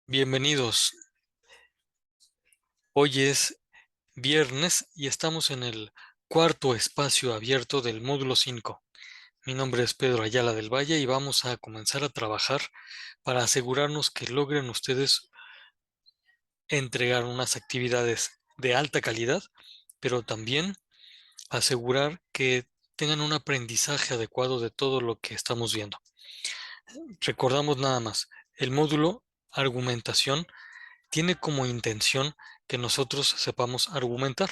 Bienvenidos. Hoy es viernes y estamos en el cuarto espacio abierto del módulo 5. Mi nombre es Pedro Ayala del Valle y vamos a comenzar a trabajar para asegurarnos que logren ustedes entregar unas actividades de alta calidad, pero también asegurar que tengan un aprendizaje adecuado de todo lo que estamos viendo. Recordamos nada más, el módulo argumentación tiene como intención que nosotros sepamos argumentar.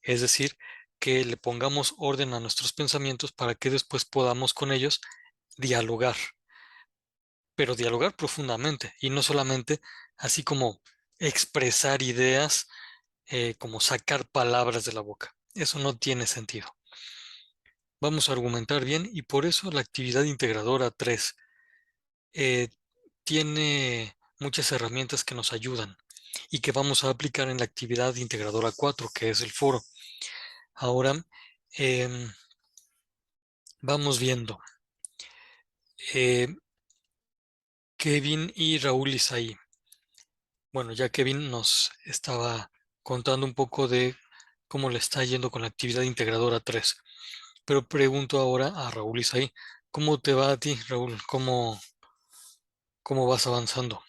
Es decir, que le pongamos orden a nuestros pensamientos para que después podamos con ellos dialogar, pero dialogar profundamente y no solamente así como expresar ideas, como sacar palabras de la boca. Eso no tiene sentido. Vamos a argumentar bien y por eso la actividad integradora 3 eh, tiene muchas herramientas que nos ayudan y que vamos a aplicar en la actividad integradora 4, que es el foro. Ahora, em, vamos viendo. Eh, Kevin y Raúl Isaí. Bueno, ya Kevin nos estaba contando un poco de cómo le está yendo con la actividad integradora 3. Pero pregunto ahora a Raúl Isaí, ¿cómo te va a ti, Raúl? ¿Cómo vas avanzando?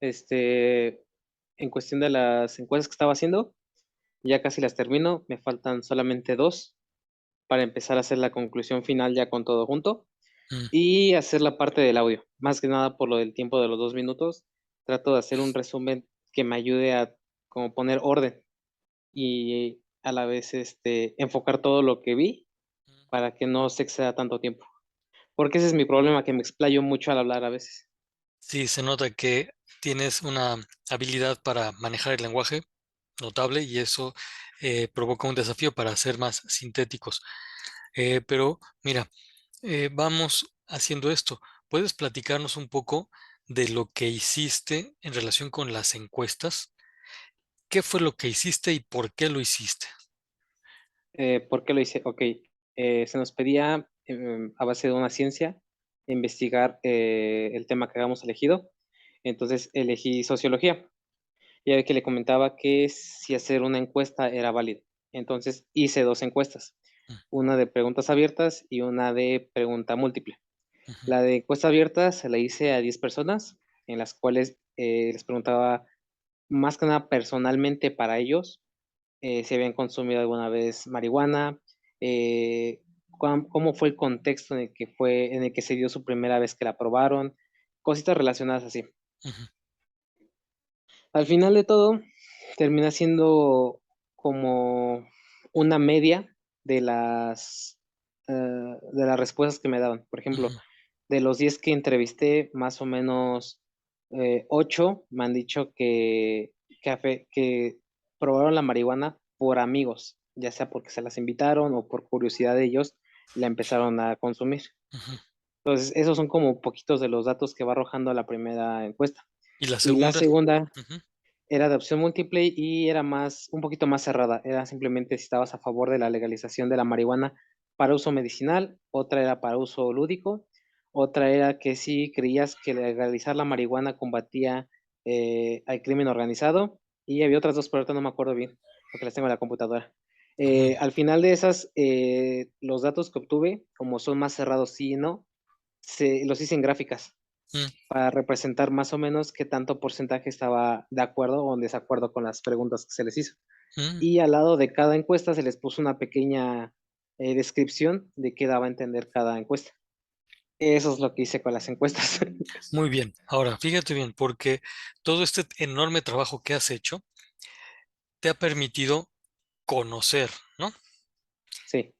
Este, en cuestión de las encuestas que estaba haciendo, ya casi las termino, me faltan solamente dos para empezar a hacer la conclusión final ya con todo junto Mm, y hacer la parte del audio. Más que nada por lo del tiempo de los 2 minutos, trato de hacer un resumen que me ayude a como poner orden y a la vez enfocar todo lo que vi para que no se exceda tanto tiempo. Porque ese es mi problema, que me explayo mucho al hablar a veces. Sí, se nota que tienes una habilidad para manejar el lenguaje notable y eso provoca un desafío para ser más sintéticos. Pero mira, vamos haciendo esto. ¿Puedes platicarnos un poco de lo que hiciste en relación con las encuestas? ¿Qué fue lo que hiciste y por qué lo hiciste? ¿Por qué lo hice? Ok, se nos pedía a base de una ciencia investigar el tema que habíamos elegido. Entonces elegí sociología. Ya ve que le comentaba que si hacer una encuesta era válido. Entonces hice dos encuestas, Mm, una de preguntas abiertas y una de pregunta múltiple. ujú, La de encuesta abierta se la hice a 10 personas, en las cuales les preguntaba más que nada personalmente para ellos si habían consumido alguna vez marihuana, cómo fue el contexto en el que se dio su primera vez que la probaron, cositas relacionadas así. ujú, Al final de todo, termina siendo como una media de las respuestas que me daban. Por ejemplo, ujú, de los 10 que entrevisté, más o menos 8 me han dicho que probaron la marihuana por amigos, ya sea porque se las invitaron o por curiosidad de ellos, la empezaron a consumir. ujú. Entonces, esos son como poquitos de los datos que va arrojando la primera encuesta. ¿Y la Y la segunda? segunda Ujú, era de opción múltiple y era un poquito más cerrada. Era simplemente si estabas a favor de la legalización de la marihuana para uso medicinal, otra era para uso lúdico, otra era que si creías que legalizar la marihuana combatía al crimen organizado, y había otras dos, pero ahorita no me acuerdo bien, porque las tengo en la computadora. ujú, Al final de esas, los datos que obtuve, como son más cerrados sí y no, los hice en gráficas mm, para representar más o menos qué tanto porcentaje estaba de acuerdo o en desacuerdo con las preguntas que se les hizo. mm. Y al lado de cada encuesta se les puso una pequeña descripción de qué daba a entender cada encuesta. Eso es lo que hice con las encuestas. Muy bien. Ahora, fíjate bien, porque todo este enorme trabajo que has hecho te ha permitido conocer, ¿no? Sí.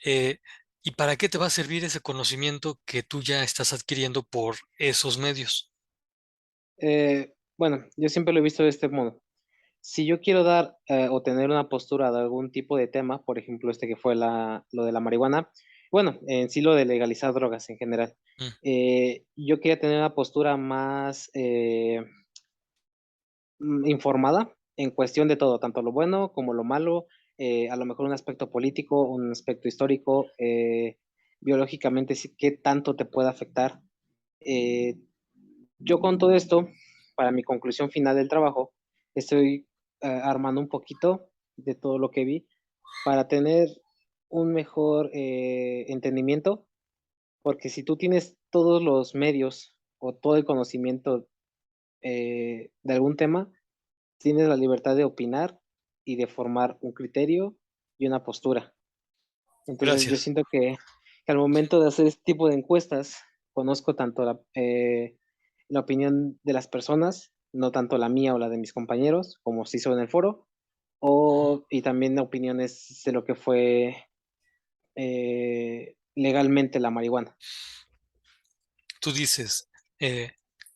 Eh, ¿Y para qué te va a servir ese conocimiento que tú ya estás adquiriendo por esos medios? Bueno, yo siempre lo he visto de este modo. Si yo quiero dar o tener una postura de algún tipo de tema, por ejemplo, que fue lo de la marihuana, bueno, en sí lo de legalizar drogas en general, Mm, yo quería tener una postura más informada en cuestión de todo, tanto lo bueno como lo malo, a lo mejor un aspecto político, un aspecto histórico, biológicamente, sí, qué tanto te puede afectar. Eh, Yo con todo esto, para mi conclusión final del trabajo, estoy armando un poquito de todo lo que vi para tener un mejor entendimiento, porque si tú tienes todos los medios o todo el conocimiento de algún tema, tienes la libertad de opinar y de formar un criterio y una postura. Entonces yo Gracias. siento que al momento de hacer este tipo de encuestas, conozco tanto la opinión de las personas, no tanto la mía o la de mis compañeros, como se hizo en el foro, Ujú. y también opiniones de lo que fue legalmente la marihuana. Tú dices, eh,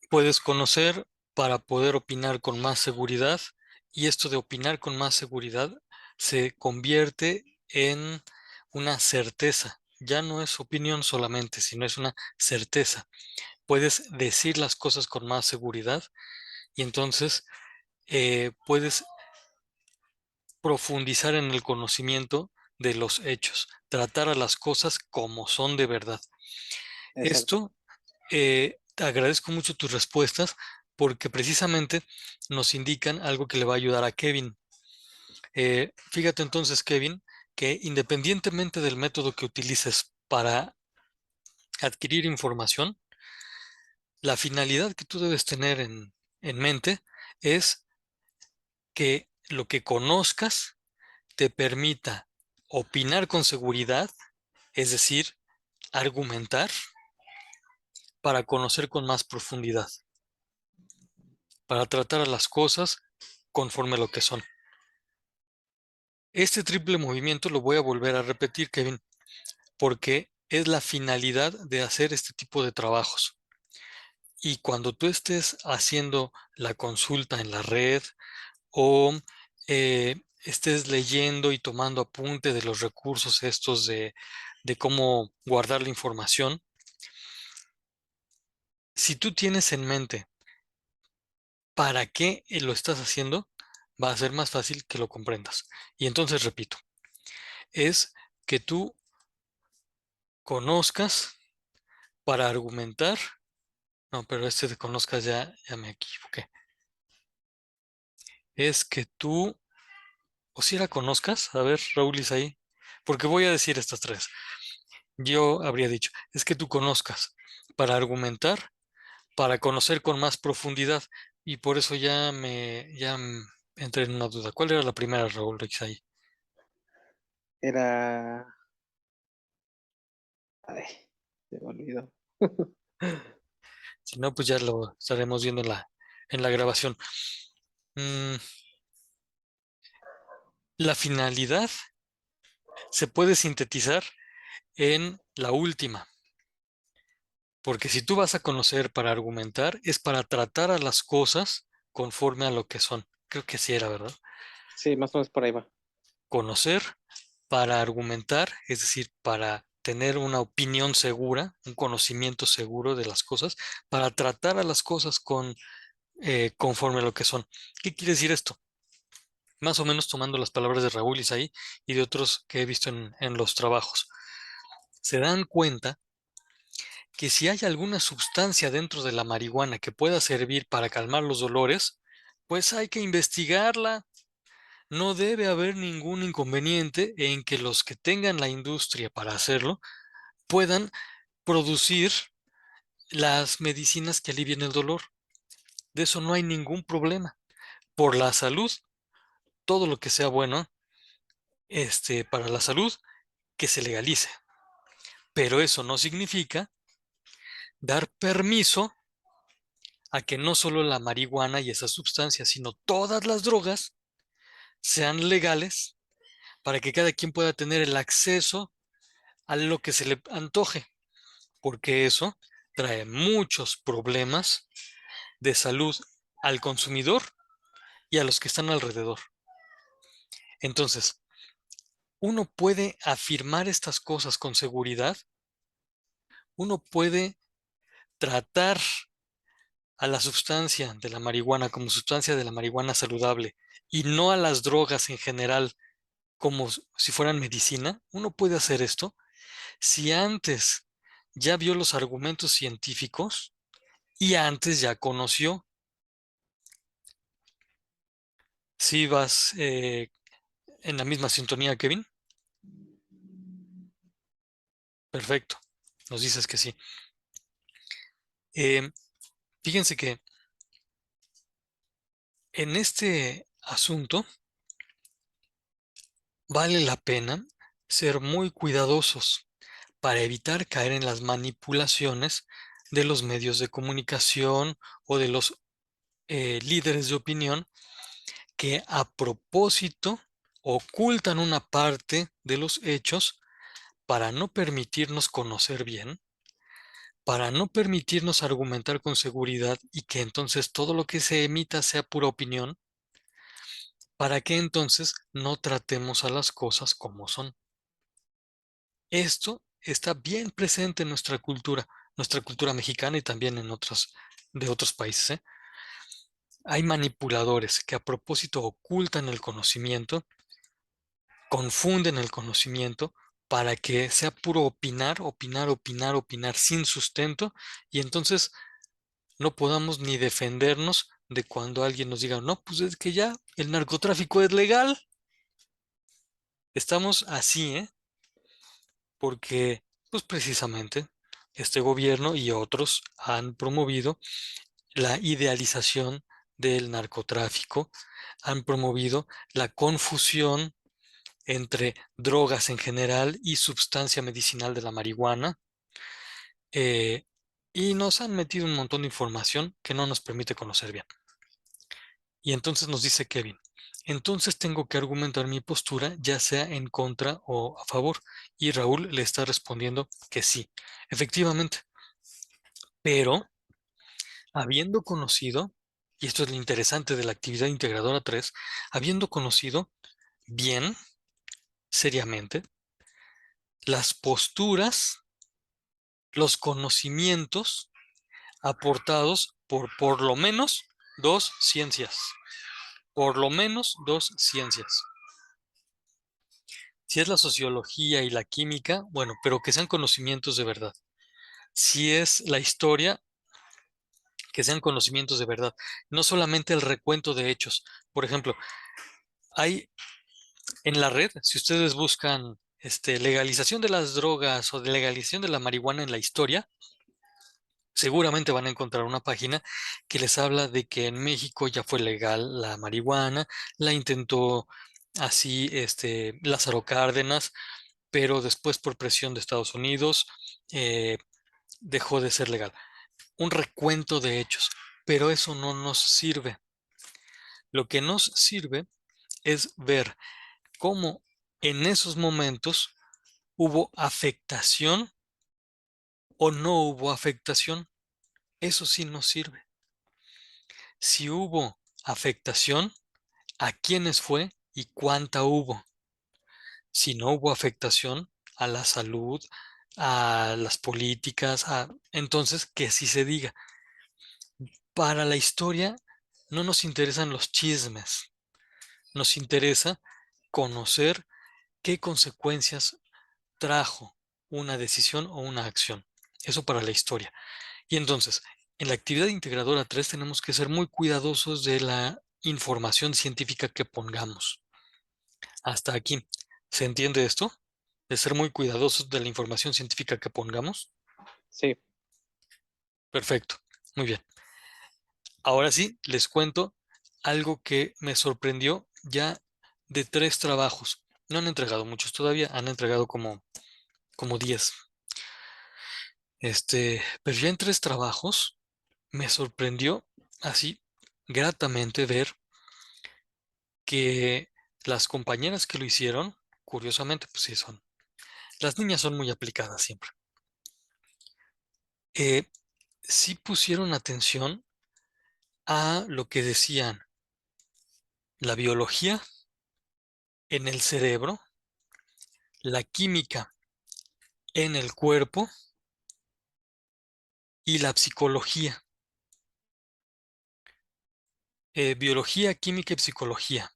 puedes conocer para poder opinar con más seguridad y esto de opinar con más seguridad se convierte en una certeza. Ya no es opinión solamente, sino es una certeza. Puedes decir las cosas con más seguridad y entonces puedes profundizar en el conocimiento de los hechos, tratar a las cosas como son de verdad. Exacto, Esto, te agradezco mucho tus respuestas porque precisamente nos indican algo que le va a ayudar a Kevin. Fíjate entonces, Kevin, que independientemente del método que utilices para adquirir información, la finalidad que tú debes tener en mente es que lo que conozcas te permita opinar con seguridad, es decir, argumentar para conocer con más profundidad, para tratar a las cosas conforme a lo que son. Este triple movimiento lo voy a volver a repetir, Kevin, porque es la finalidad de hacer este tipo de trabajos. Y cuando tú estés haciendo la consulta en la red o estés leyendo y tomando apunte de los recursos estos de cómo guardar la información, si tú tienes en mente para qué lo estás haciendo, va a ser más fácil que lo comprendas. Y entonces, repito, es que tú conozcas para argumentar. No, pero este de conozcas ya me equivoqué. Es que tú, o si la conozcas, a ver, Raúl ahí, porque voy a decir estas tres. Yo habría dicho, es que tú conozcas para argumentar, para conocer con más profundidad, y por eso entré en una duda. ¿Cuál era la primera, Raúl ahí? era... Ay, se me olvidó. Si no, pues ya lo estaremos viendo en la grabación. Mm, la finalidad se puede sintetizar en la última. Porque si tú vas a conocer para argumentar, es para tratar a las cosas conforme a lo que son. Creo que sí era, ¿verdad? Sí, más o menos por ahí va. Conocer para argumentar, es decir, para tener una opinión segura, un conocimiento seguro de las cosas, para tratar a las cosas conforme a lo que son. ¿Qué quiere decir esto? Más o menos tomando las palabras de Raúl Isaí y de otros que he visto en los trabajos. Se dan cuenta que si hay alguna sustancia dentro de la marihuana que pueda servir para calmar los dolores, pues hay que investigarla. No debe haber ningún inconveniente en que los que tengan la industria para hacerlo puedan producir las medicinas que alivien el dolor. De eso no hay ningún problema. Por la salud, todo lo que sea bueno, para la salud, que se legalice. Pero eso no significa dar permiso a que no solo la marihuana y esas sustancias, sino todas las drogas sean legales para que cada quien pueda tener el acceso a lo que se le antoje, porque eso trae muchos problemas de salud al consumidor y a los que están alrededor. Entonces, uno puede afirmar estas cosas con seguridad, uno puede tratar a la sustancia de la marihuana como sustancia de la marihuana saludable y no a las drogas en general como si fueran medicina. Uno puede hacer esto si antes ya vio los argumentos científicos y antes ya conoció. Si vas en la misma sintonía, Kevin. Perfecto. Nos dices que sí. Eh, Fíjense que en este asunto vale la pena ser muy cuidadosos para evitar caer en las manipulaciones de los medios de comunicación o de los líderes de opinión que a propósito ocultan una parte de los hechos para no permitirnos conocer bien, para no permitirnos argumentar con seguridad y que entonces todo lo que se emita sea pura opinión, para que entonces no tratemos a las cosas como son. Esto está bien presente en nuestra cultura mexicana y también en otras de otros países, ¿eh? Hay manipuladores que a propósito ocultan el conocimiento, confunden el conocimiento para que sea puro opinar, opinar, opinar, opinar sin sustento y entonces no podamos ni defendernos de cuando alguien nos diga, no, pues es que ya el narcotráfico es legal. Estamos así, ¿eh? Porque, pues precisamente, este gobierno y otros han promovido la idealización del narcotráfico, han promovido la confusión entre drogas en general y sustancia medicinal de la marihuana, eh, y nos han metido un montón de información que no nos permite conocer bien. Y entonces nos dice Kevin, entonces tengo que argumentar mi postura, ya sea en contra o a favor. Y Raúl le está respondiendo que sí, efectivamente, pero habiendo conocido, y esto es lo interesante de la actividad integradora 3, habiendo conocido bien, seriamente, las posturas, los conocimientos aportados por lo menos dos ciencias, por lo menos dos ciencias. Si es la sociología y la química, bueno, pero que sean conocimientos de verdad. Si es la historia, que sean conocimientos de verdad. No solamente el recuento de hechos. Por ejemplo, hay en la red, si ustedes buscan legalización de las drogas o de legalización de la marihuana en la historia, seguramente van a encontrar una página que les habla de que en México ya fue legal la marihuana, la intentó así Lázaro Cárdenas, pero después por presión de Estados Unidos eh, dejó de ser legal. Un recuento de hechos, pero eso no nos sirve. Lo que nos sirve es ver cómo en esos momentos hubo afectación o no hubo afectación. Eso sí nos sirve. Si hubo afectación, ¿a quiénes fue y cuánta hubo? Si no hubo afectación a la salud, a las políticas, entonces que sí se diga. Para la historia no nos interesan los chismes, nos interesa conocer qué consecuencias trajo una decisión o una acción. Eso para la historia. Y entonces, en la actividad integradora 3 tenemos que ser muy cuidadosos de la información científica que pongamos. Hasta aquí. ¿Se entiende esto? De ser muy cuidadosos de la información científica que pongamos. Sí, Perfecto. Muy bien. Ahora sí, les cuento algo que me sorprendió ya de 3 trabajos. No han entregado muchos todavía, han entregado como 10. Pero ya en 3 trabajos me sorprendió así gratamente ver que las compañeras que lo hicieron, curiosamente, pues sí son, las niñas son muy aplicadas siempre, eh, sí pusieron atención a lo que decían la biología en el cerebro, la química en el cuerpo y la psicología. Biología, química y psicología.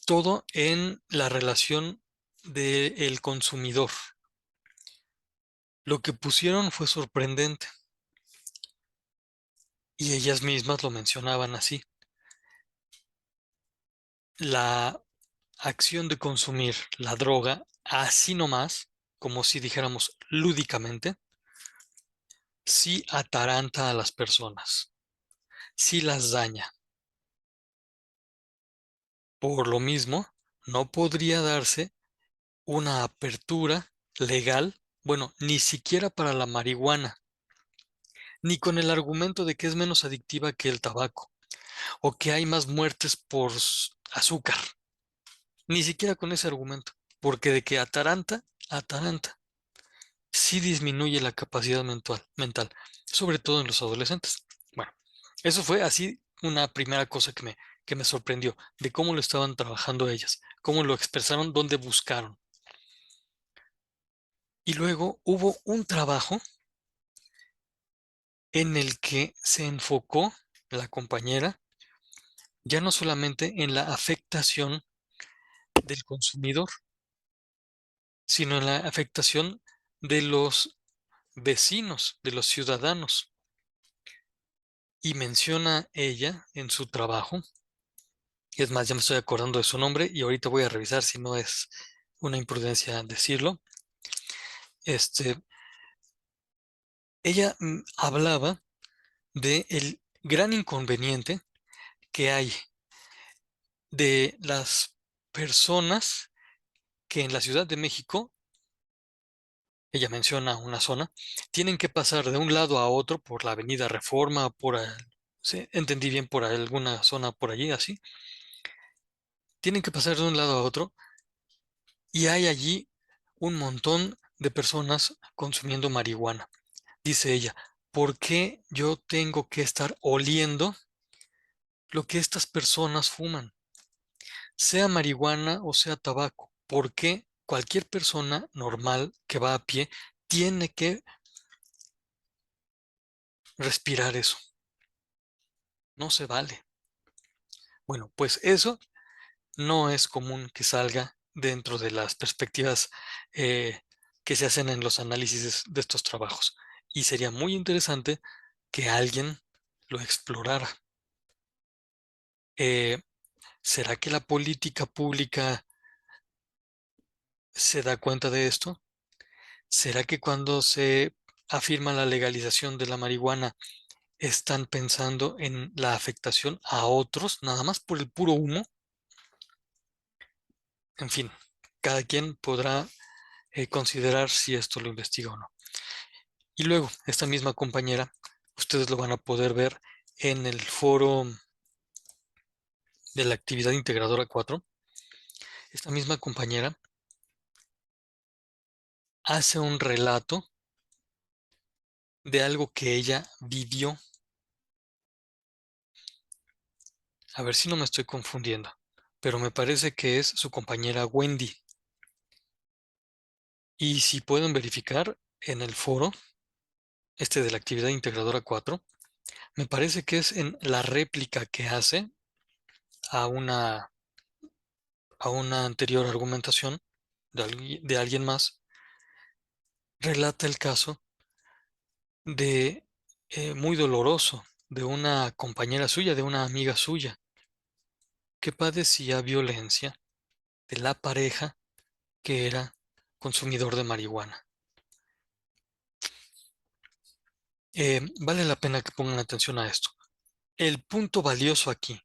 Todo en la relación del consumidor. Lo que pusieron fue sorprendente. y ellas mismas lo mencionaban así. La acción de consumir la droga así nomás, como si dijéramos lúdicamente, sí ataranta a las personas, sí las daña. Por lo mismo, no podría darse una apertura legal, bueno, ni siquiera para la marihuana, ni con el argumento de que es menos adictiva que el tabaco, o que hay más muertes por azúcar, ni siquiera con ese argumento, porque de que ataranta, ataranta, sí disminuye la capacidad mental, sobre todo en los adolescentes. Bueno, eso fue así una primera cosa que me sorprendió, de cómo lo estaban trabajando ellas, cómo lo expresaron, dónde buscaron. Y luego hubo un trabajo en el que se enfocó la compañera ya no solamente en la afectación del consumidor, sino en la afectación de los vecinos, de los ciudadanos. Y menciona ella en su trabajo, es más, ya me estoy acordando de su nombre y ahorita voy a revisar si no es una imprudencia decirlo. Este, ella hablaba de el gran inconveniente que hay de las personas que en la Ciudad de México, ella menciona una zona, tienen que pasar de un lado a otro por la Avenida Reforma, sí, entendí bien, por alguna zona por allí, así, tienen que pasar de un lado a otro y hay allí un montón de personas consumiendo marihuana. Dice ella, ¿por qué yo tengo que estar oliendo lo que estas personas fuman? Sea marihuana o sea tabaco. ¿Por qué cualquier persona normal que va a pie tiene que respirar eso? No se vale. Bueno, pues eso no es común que salga dentro de las perspectivas eh, que se hacen en los análisis de estos trabajos. Y sería muy interesante que alguien lo explorara. Eh, ¿Será que la política pública se da cuenta de esto? ¿Será que cuando se afirma la legalización de la marihuana están pensando en la afectación a otros, nada más por el puro humo? En fin, cada quien podrá considerar si esto lo investiga o no. Y luego, esta misma compañera, ustedes lo van a poder ver en el foro de la actividad integradora 4. Esta misma compañera hace un relato de algo que ella vivió. A ver si no me estoy confundiendo, pero me parece que es su compañera Wendy. Y si pueden verificar en el foro, de la actividad integradora 4, me parece que es en la réplica que hace a una anterior argumentación de alguien más, relata el caso de muy doloroso de una compañera suya, de una amiga suya, que padecía violencia de la pareja que era consumidor de marihuana. Vale la pena que pongan atención a esto. El punto valioso aquí,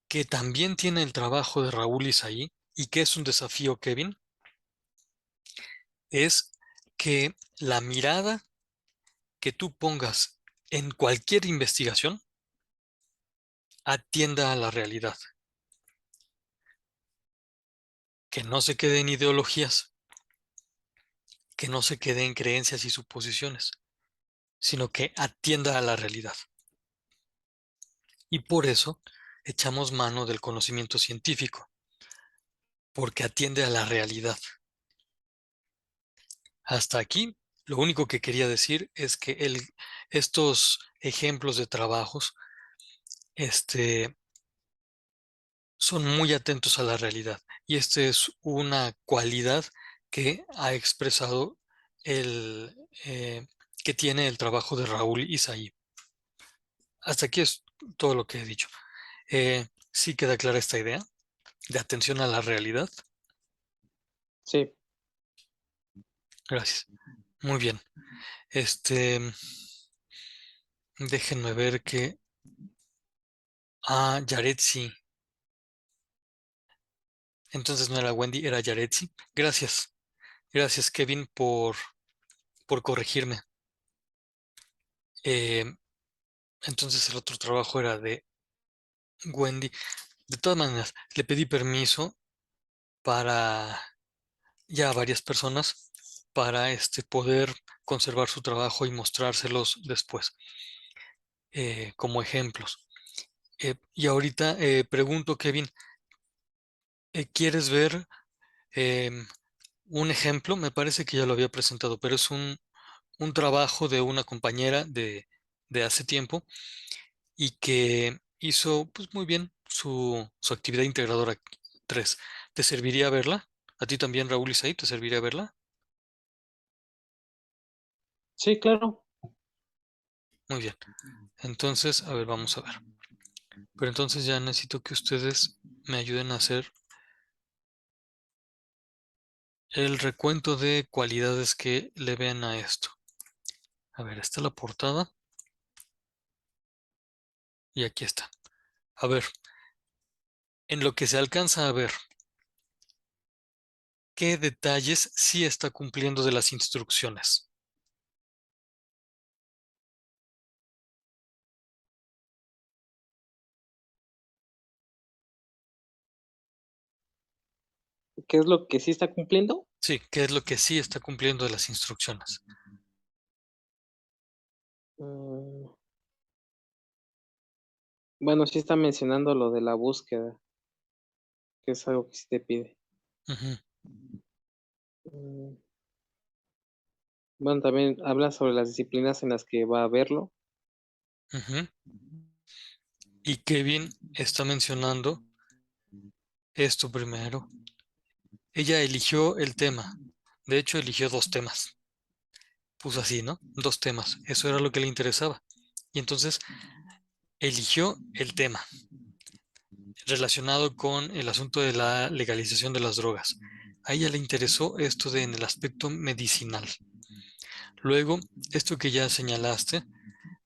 que también tiene el trabajo de Raúl Isaí y que es un desafío, Kevin, es que la mirada que tú pongas en cualquier investigación atienda a la realidad, que no se quede en ideologías, que no se quede en creencias y suposiciones, sino que atienda a la realidad. Y por eso echamos mano del conocimiento científico, porque atiende a la realidad. Hasta aquí, lo único que quería decir es que estos ejemplos de trabajos este, son muy atentos a la realidad. Y esta es una cualidad que ha expresado el que tiene el trabajo de Raúl Isaí. hasta aquí es todo lo que he dicho. ¿Sí queda clara esta idea de atención a la realidad? Sí, Gracias. Muy bien. Este, déjenme ver que... Ah, Yaretsi. Entonces no era Wendy, era Yaretsi. Gracias. Gracias, Kevin, por corregirme. Eh, entonces el otro trabajo era de Wendy. De todas maneras, le pedí permiso para ya a varias personas para poder conservar su trabajo y mostrárselos después como ejemplos. Y ahorita pregunto, Kevin, ¿quieres ver un ejemplo? Me parece que ya lo había presentado, pero es un trabajo de una compañera de hace tiempo y que hizo pues, muy bien su actividad integradora 3. ¿Te serviría verla? ¿A ti también, Raúl Isaí, te serviría verla? sí, claro. Muy bien. Entonces, a ver, vamos a ver. Pero entonces ya necesito que ustedes me ayuden a hacer el recuento de cualidades que le vean a esto. A ver, está la portada y aquí está. A ver, en lo que se alcanza a ver, ¿qué detalles sí está cumpliendo de las instrucciones? ¿Qué es lo que sí está cumpliendo? Sí, ¿qué es lo que sí está cumpliendo de las instrucciones? Mm, bueno, sí está mencionando lo de la búsqueda, que es algo que sí te pide. Ujú, Mm, bueno, también habla sobre las disciplinas en las que va a verlo. ujú. Y Kevin está mencionando esto primero. Ella eligió el tema. De hecho, eligió dos temas. Puso así, ¿no? Dos temas. Eso era lo que le interesaba. Y entonces eligió el tema relacionado con el asunto de la legalización de las drogas. A ella le interesó esto en el aspecto medicinal. Luego, esto que ya señalaste,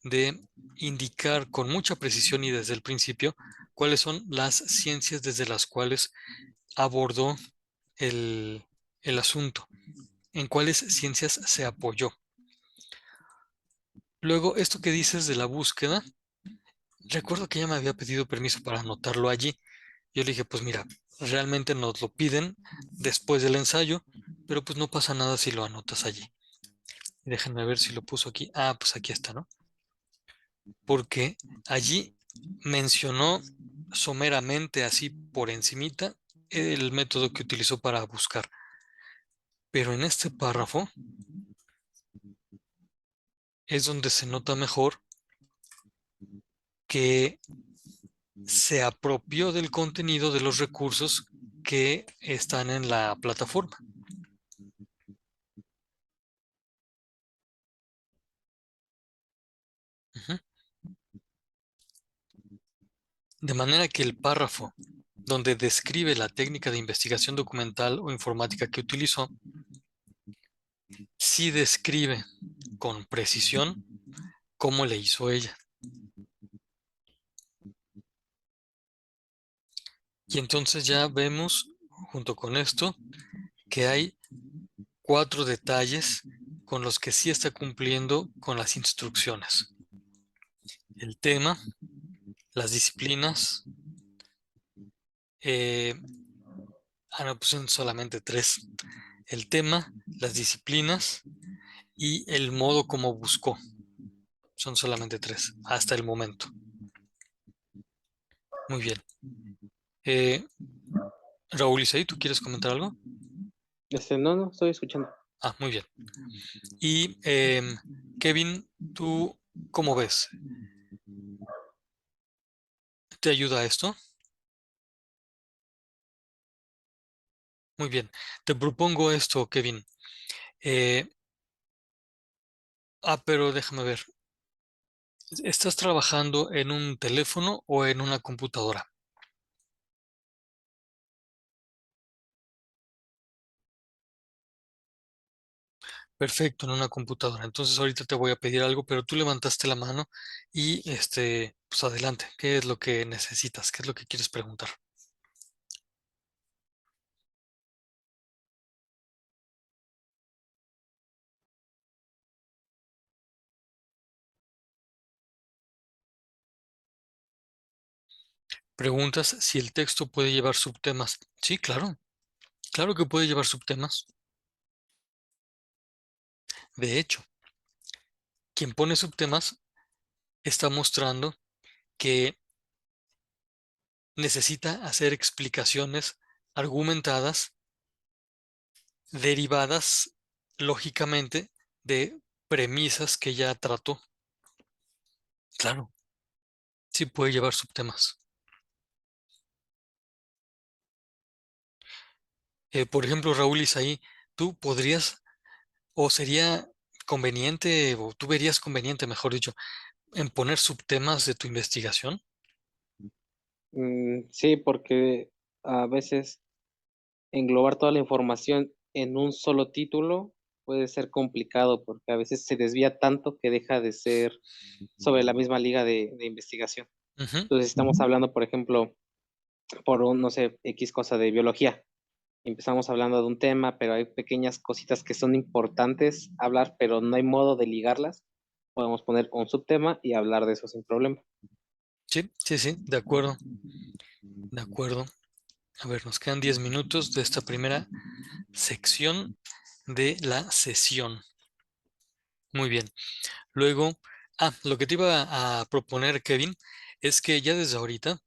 de indicar con mucha precisión y desde el principio cuáles son las ciencias desde las cuales abordó el, el asunto, en cuáles ciencias se apoyó. Luego, esto que dices de la búsqueda, recuerdo que ella me había pedido permiso para anotarlo allí. Yo le dije, pues mira, realmente nos lo piden después del ensayo, pero pues no pasa nada si lo anotas allí. Déjenme ver si lo puso aquí. Ah, pues aquí está, ¿no? Porque allí mencionó someramente, así por encimita, el método que utilizó para buscar. Pero en este párrafo es donde se nota mejor que se apropió del contenido de los recursos que están en la plataforma. Ujú. De manera que el párrafo donde describe la técnica de investigación documental o informática que utilizó, sí describe con precisión cómo le hizo ella. Y entonces ya vemos, junto con esto, que hay cuatro detalles con los que sí está cumpliendo con las instrucciones. El tema, las disciplinas, eh, no, pues son solamente tres. El tema, las disciplinas y el modo como buscó. Son solamente tres, hasta el momento. Muy bien. Eh, Raúl Isaí, ¿tú quieres comentar algo? No, no, estoy escuchando. Ah, muy bien. Y Kevin, ¿tú cómo ves? ¿Te ayuda esto? Muy bien. Te propongo esto, Kevin. Eh, pero déjame ver. ¿Estás trabajando en un teléfono o en una computadora? Perfecto, en una computadora. Entonces ahorita te voy a pedir algo, pero tú levantaste la mano y pues adelante. ¿Qué es lo que necesitas? ¿Qué es lo que quieres preguntar? Preguntas si el texto puede llevar subtemas. Sí, claro, claro que puede llevar subtemas. De hecho, quien pone subtemas está mostrando que necesita hacer explicaciones argumentadas, derivadas lógicamente de premisas que ya trató. Claro, sí puede llevar subtemas. Por ejemplo, Raúl Isaí, tú podrías, o sería conveniente, o tú verías conveniente, mejor dicho, en poner subtemas de tu investigación. Sí, porque a veces englobar toda la información en un solo título puede ser complicado, porque a veces se desvía tanto que deja de ser sobre la misma liga de investigación. Ujú. Entonces, estamos hablando, por ejemplo, por un, no sé, X cosa de biología. Empezamos hablando de un tema, pero hay pequeñas cositas que son importantes hablar, pero no hay modo de ligarlas. Podemos poner un subtema y hablar de eso sin problema. Sí, sí, sí, de acuerdo, de acuerdo. A ver, nos quedan 10 minutos de esta primera sección de la sesión. Muy bien. Luego, lo que te iba a proponer, Kevin, es que ya desde ahorita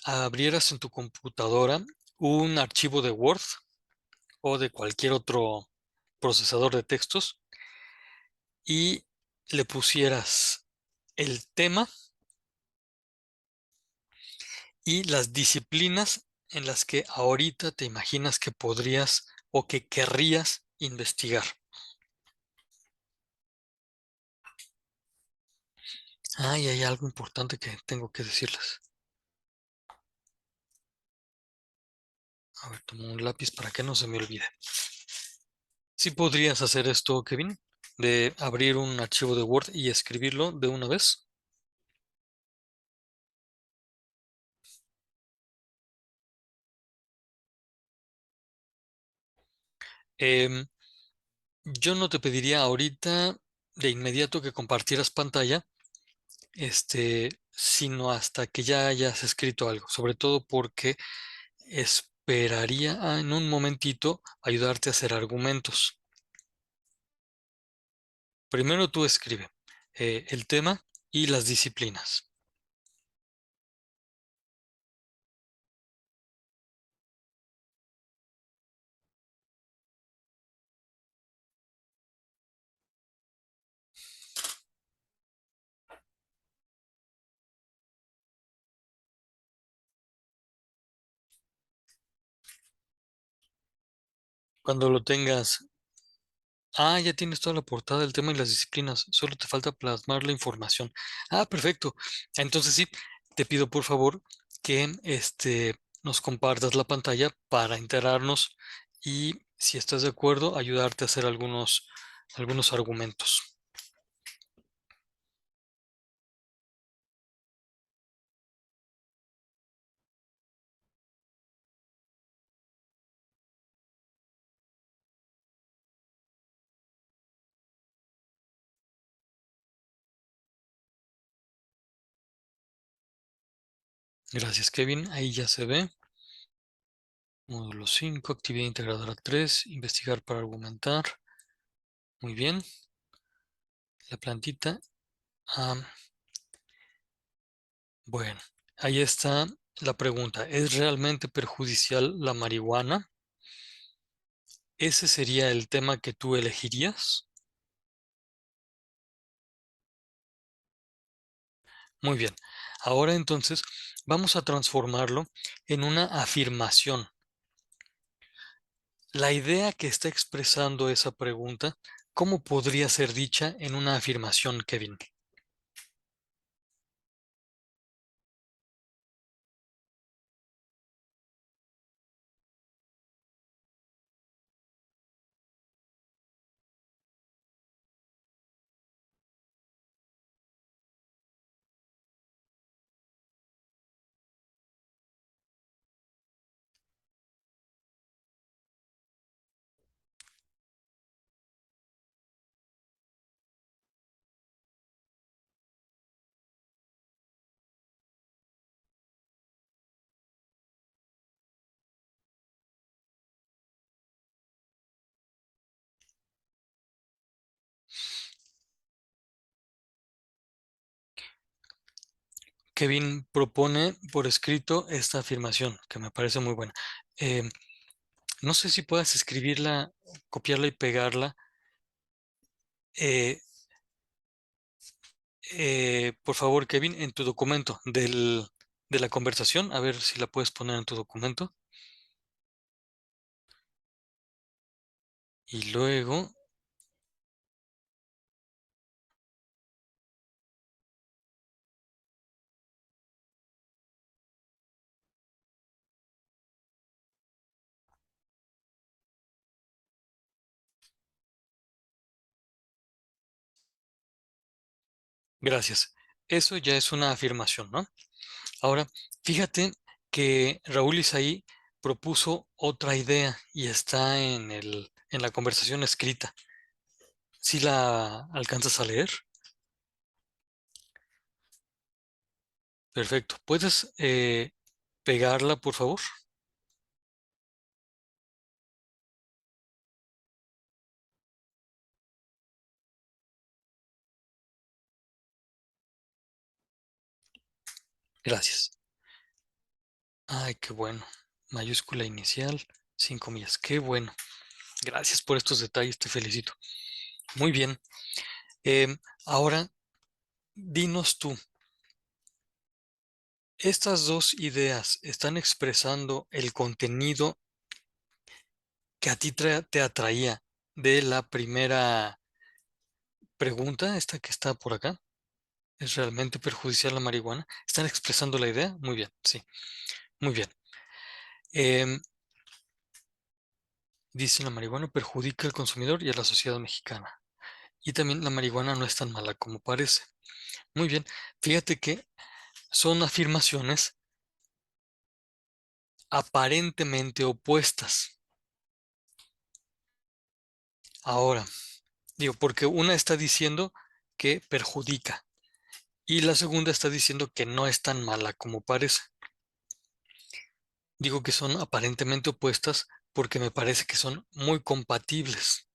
abrieras en tu computadora un archivo de Word o de cualquier otro procesador de textos y le pusieras el tema y las disciplinas en las que ahorita te imaginas que podrías o que querrías investigar. Ah, y hay algo importante que tengo que decirles. A ver, tomo un lápiz para que no se me olvide. ¿Sí podrías hacer esto, Kevin? De abrir un archivo de Word y escribirlo de una vez. Em, yo no te pediría ahorita de inmediato que compartieras pantalla, sino hasta que ya hayas escrito algo, sobre todo porque esperaría en un momentito ayudarte a hacer argumentos. Primero tú escribe el tema y las disciplinas. Cuando lo tengas, ya tienes toda la portada del tema y las disciplinas, solo te falta plasmar la información. Perfecto. Entonces sí, te pido por favor que nos compartas la pantalla para enterarnos y, si estás de acuerdo, ayudarte a hacer algunos argumentos. Gracias, Kevin. Ahí ya se ve. Módulo 5, actividad integradora 3, investigar para argumentar. Muy bien. La plantita. Ah, bueno, ahí está la pregunta. ¿Es realmente perjudicial la marihuana? ¿Ese sería el tema que tú elegirías? Muy bien. Ahora entonces vamos a transformarlo en una afirmación. La idea que está expresando esa pregunta, ¿cómo podría ser dicha en una afirmación, Kevin? Kevin propone por escrito esta afirmación, que me parece muy buena. Eh, no sé si puedas escribirla, copiarla y pegarla. Eh, por favor, Kevin, en tu documento de la conversación, a ver si la puedes poner en tu documento. Y luego, gracias. Eso ya es una afirmación, ¿no? Ahora, fíjate que Raúl Isaí propuso otra idea y está en la conversación escrita. ¿Si la alcanzas a leer? Perfecto. ¿Puedes pegarla, por favor? Gracias. Ay, qué bueno. Mayúscula inicial, 5 millas. Qué bueno. Gracias por estos detalles, te felicito. Muy bien. Ahora, dinos tú, ¿estas dos ideas están expresando el contenido que a ti te atraía de la primera pregunta, esta que está por acá? ¿Es realmente perjudicial la marihuana? ¿Están expresando la idea? Muy bien, sí, muy bien. Em, Dice la marihuana perjudica al consumidor y a la sociedad mexicana. Y también la marihuana no es tan mala como parece. Muy bien, fíjate que son afirmaciones aparentemente opuestas. Ahora, digo, porque una está diciendo que perjudica y la segunda está diciendo que no es tan mala como parece. Digo que son aparentemente opuestas porque me parece que son muy compatibles.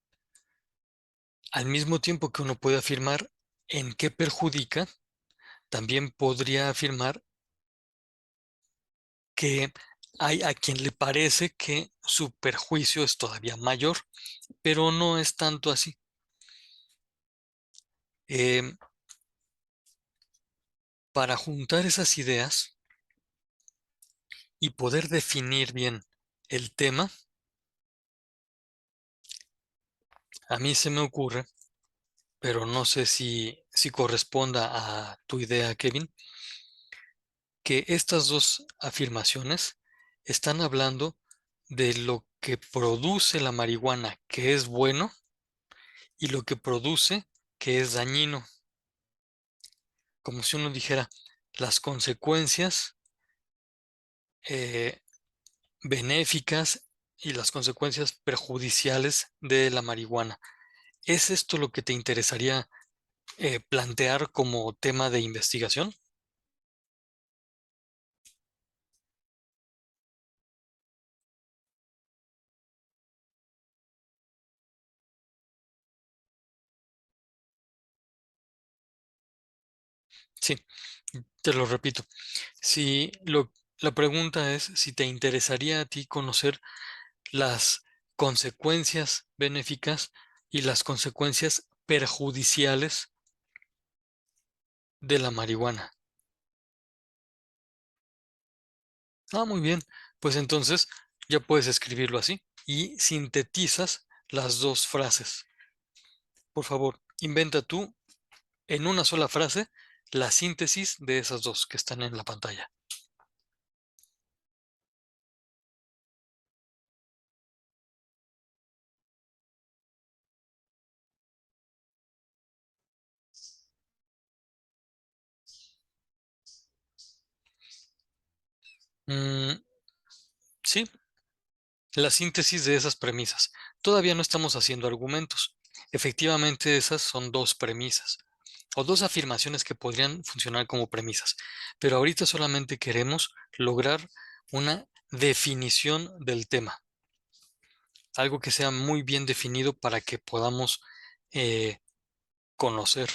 Al mismo tiempo que uno puede afirmar en qué perjudica, también podría afirmar que hay a quien le parece que su perjuicio es todavía mayor, pero no es tanto así. Em, para juntar esas ideas y poder definir bien el tema, a mí se me ocurre, pero no sé si corresponda a tu idea, Kevin, que estas dos afirmaciones están hablando de lo que produce la marihuana, que es bueno, y lo que produce, que es dañino. Como si uno dijera las consecuencias eh, benéficas y las consecuencias perjudiciales de la marihuana. ¿Es esto lo que te interesaría plantear como tema de investigación? Sí, te lo repito. Si la pregunta es si te interesaría a ti conocer las consecuencias benéficas y las consecuencias perjudiciales de la marihuana. Ah, muy bien. Pues entonces ya puedes escribirlo así y sintetizas las dos frases. Por favor, inventa tú en una sola frase la síntesis de esas dos que están en la pantalla. Mm, sí, la síntesis de esas premisas. Todavía no estamos haciendo argumentos. Efectivamente, esas son dos premisas o dos afirmaciones que podrían funcionar como premisas, pero ahorita solamente queremos lograr una definición del tema, algo que sea muy bien definido para que podamos eh, conocer.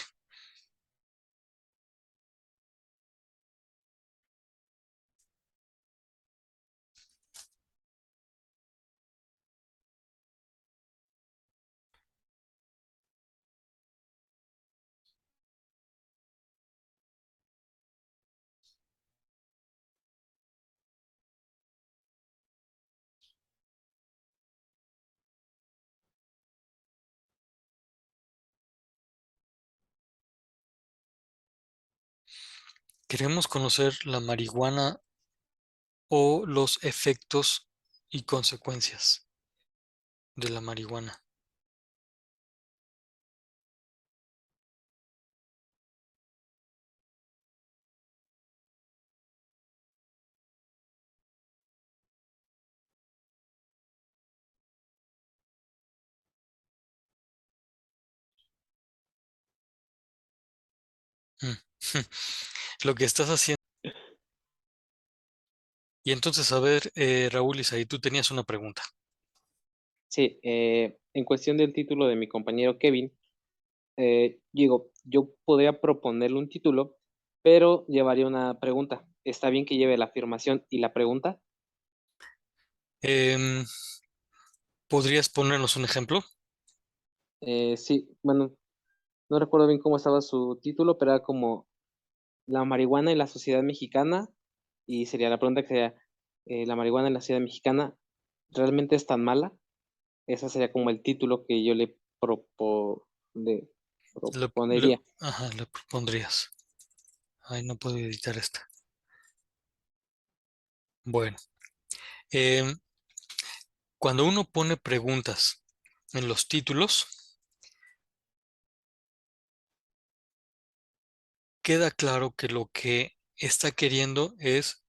Queremos conocer la marihuana o los efectos y consecuencias de la marihuana. Mm. Lo que estás haciendo. Y entonces, a ver, Raúl Isaí, tú tenías una pregunta. Sí, en cuestión del título de mi compañero Kevin, digo, yo podría proponerle un título, pero llevaría una pregunta. ¿Está bien que lleve la afirmación y la pregunta? Em, ¿Podrías ponernos un ejemplo? Sí, bueno, no recuerdo bien cómo estaba su título, pero era como la marihuana en la sociedad mexicana, y sería la pregunta que sería, ¿la marihuana en la sociedad mexicana realmente es tan mala? Ese sería como el título que yo le proponería. Ajá, le propondrías. Ay, no puedo editar esta. Bueno, em, cuando uno pone preguntas en los títulos, queda claro que lo que está queriendo es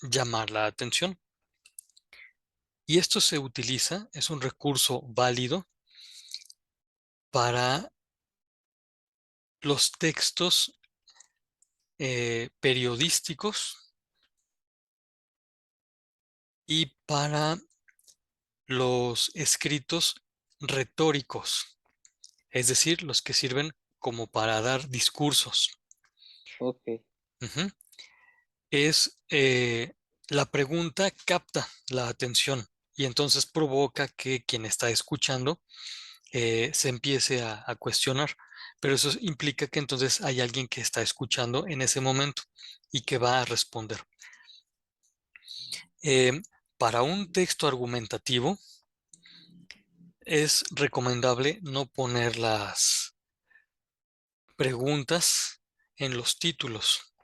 llamar la atención. Y esto se utiliza, es un recurso válido para los textos periodísticos y para los escritos retóricos, es decir, los que sirven como para dar discursos. Okey, Ujú. Es la pregunta capta la atención y entonces provoca que quien está escuchando se empiece a cuestionar. Pero eso implica que entonces hay alguien que está escuchando en ese momento y que va a responder. Em, para un texto argumentativo es recomendable no poner las preguntas en los títulos,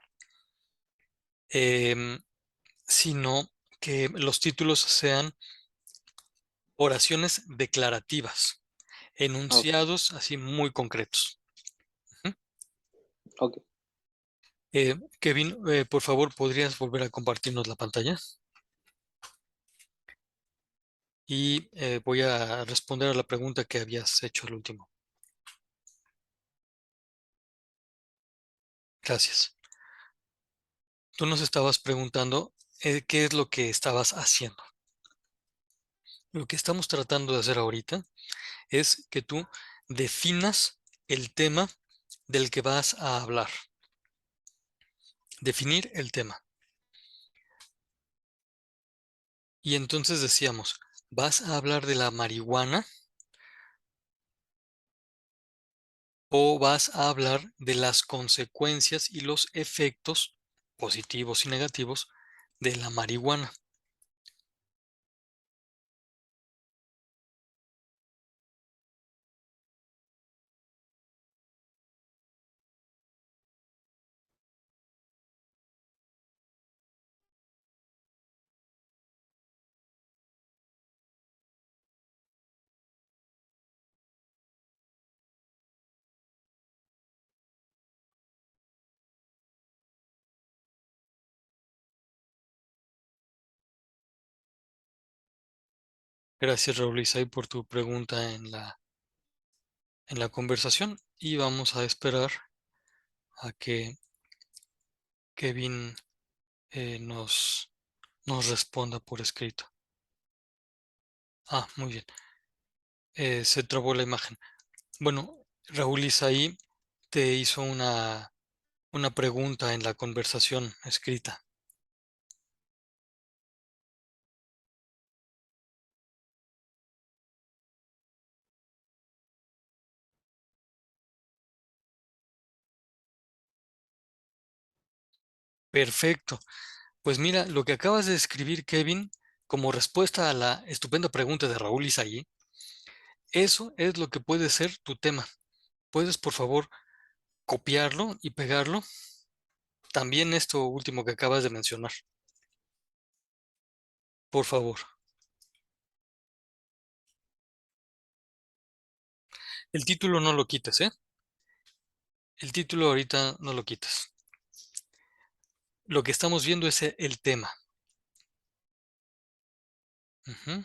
em, sino que los títulos sean oraciones declarativas, okey, enunciados así muy concretos. Ujú. okey. Kevin, por favor, ¿podrías volver a compartirnos la pantalla? Y voy a responder a la pregunta que habías hecho al último. Gracias. Tú nos estabas preguntando qué es lo que estabas haciendo. Lo que estamos tratando de hacer ahorita es que tú definas el tema del que vas a hablar. Definir el tema. Y entonces decíamos, ¿vas a hablar de la marihuana o vas a hablar de las consecuencias y los efectos positivos y negativos de la marihuana? Gracias, Raúl Isai, por tu pregunta en la conversación y vamos a esperar a que Kevin nos responda por escrito. Ah, muy bien. Se trabó la imagen. Bueno, Raúl Isaí te hizo una pregunta en la conversación escrita. Perfecto. Pues mira, lo que acabas de escribir, Kevin, como respuesta a la estupenda pregunta de Raúl Isaí, eso es lo que puede ser tu tema. ¿Puedes, por favor, copiarlo y pegarlo? también esto último que acabas de mencionar. Por favor. El título no lo quites, ¿eh? El título ahorita no lo quites. Lo que estamos viendo es el tema. Ujú.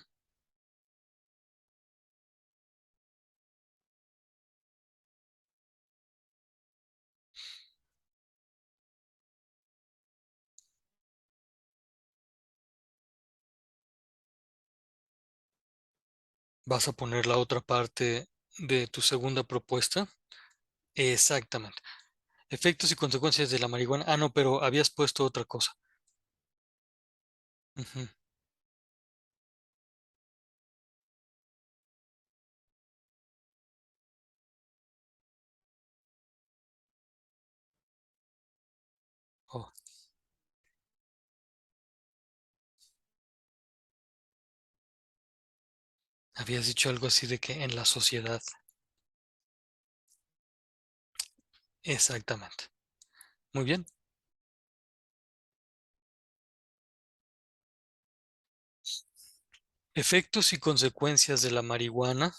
Vas a poner la otra parte de tu segunda propuesta. Exactamente. Efectos y consecuencias de la marihuana. Ah, no, pero habías puesto otra cosa. Ujú. Oh, habías dicho algo así de que en la sociedad. Exactamente. Muy bien. Efectos y consecuencias de la marihuana.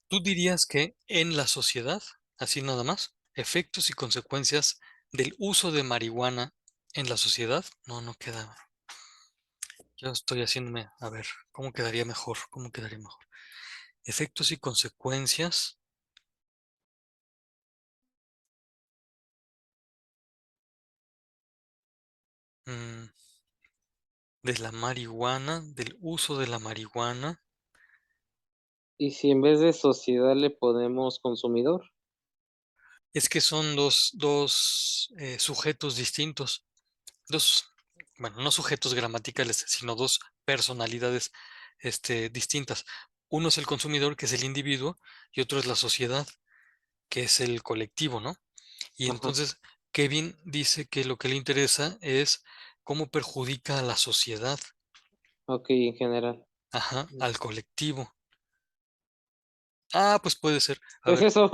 ¿Tú dirías que en la sociedad, así nada más, efectos y consecuencias del uso de marihuana en la sociedad? No, no queda. Yo estoy haciéndome, a ver, ¿cómo quedaría mejor? ¿Cómo quedaría mejor? Efectos y consecuencias mm, de la marihuana, del uso de la marihuana. Y si en vez de sociedad le ponemos consumidor, Es que son dos sujetos distintos. Dos, bueno, no sujetos gramaticales, sino dos personalidades distintas. Uno es el consumidor, que es el individuo, y otro es la sociedad, que es el colectivo, ¿no? Y ajá, entonces Kevin dice que lo que le interesa es cómo perjudica a la sociedad, okey, en general. ajá, Mm, al colectivo. Ah, pues puede ser. A pues ver, eso,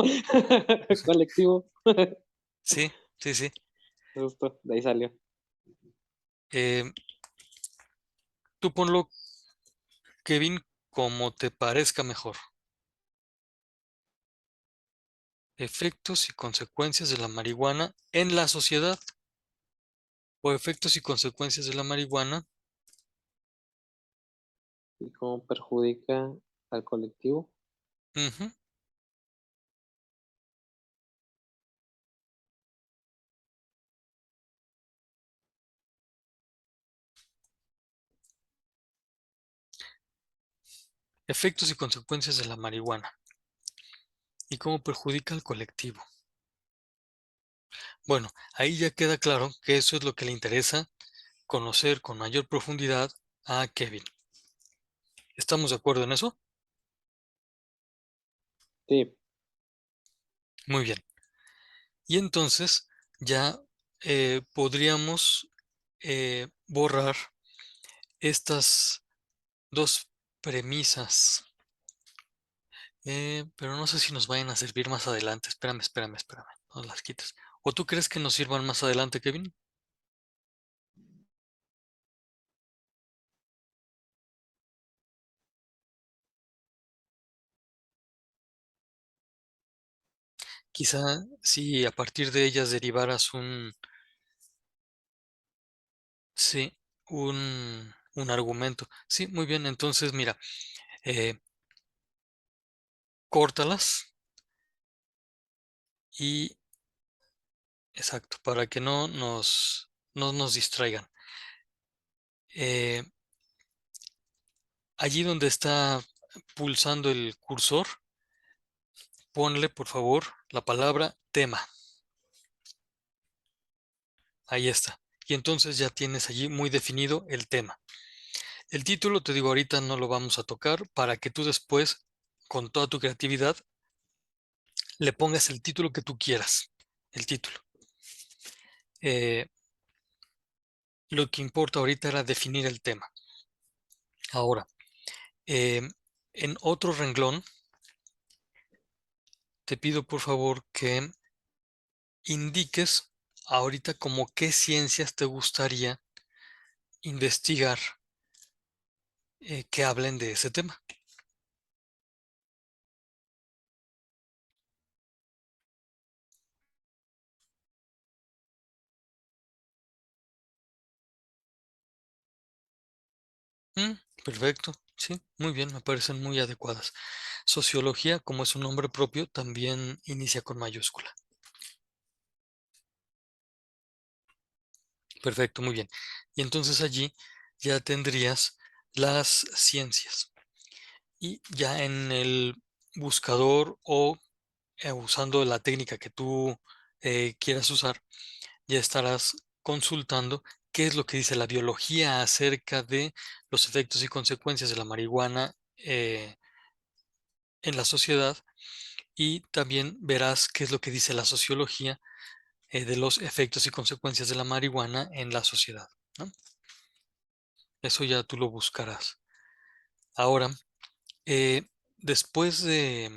colectivo, sí, sí, sí. justo, de ahí salió. Eh, tú ponlo, Kevin, como te parezca mejor. Efectos y consecuencias de la marihuana en la sociedad o efectos y consecuencias de la marihuana. ¿Y cómo perjudica al colectivo? Ujú. Efectos y consecuencias de la marihuana y cómo perjudica al colectivo. Bueno, ahí ya queda claro que eso es lo que le interesa conocer con mayor profundidad a Kevin. ¿Estamos de acuerdo en eso? Sí, Muy bien. Y entonces ya podríamos borrar estas dos premisas, pero no sé si nos vayan a servir más adelante. Espérame, espérame, espérame. No las quites. ¿O tú crees que nos sirvan más adelante, Kevin? Quizá si a partir de ellas derivaras sí, un argumento. Sí, muy bien. Entonces, mira, eh, córtalas y, exacto, para que no nos distraigan. Eh, allí donde está pulsando el cursor, ponle, por favor, la palabra tema. Ahí está. Y entonces ya tienes allí muy definido el tema. El título, te digo, ahorita no lo vamos a tocar para que tú después, con toda tu creatividad, le pongas el título que tú quieras. El título. Eh, lo que importa ahorita era definir el tema. Ahora, eh, en otro renglón, te pido por favor que indiques ahorita como qué ciencias te gustaría investigar que hablen de ese tema. Mm, perfecto, sí, muy bien, me parecen muy adecuadas. Sociología, como es un nombre propio, también inicia con mayúscula. Perfecto, muy bien. Y entonces allí ya tendrías las ciencias. Y ya en el buscador o usando la técnica que tú quieras usar, ya estarás consultando qué es lo que dice la biología acerca de los efectos y consecuencias de la marihuana en la sociedad, y también verás qué es lo que dice la sociología de los efectos y consecuencias de la marihuana en la sociedad, ¿no? Eso ya tú lo buscarás. Ahora, eh, después de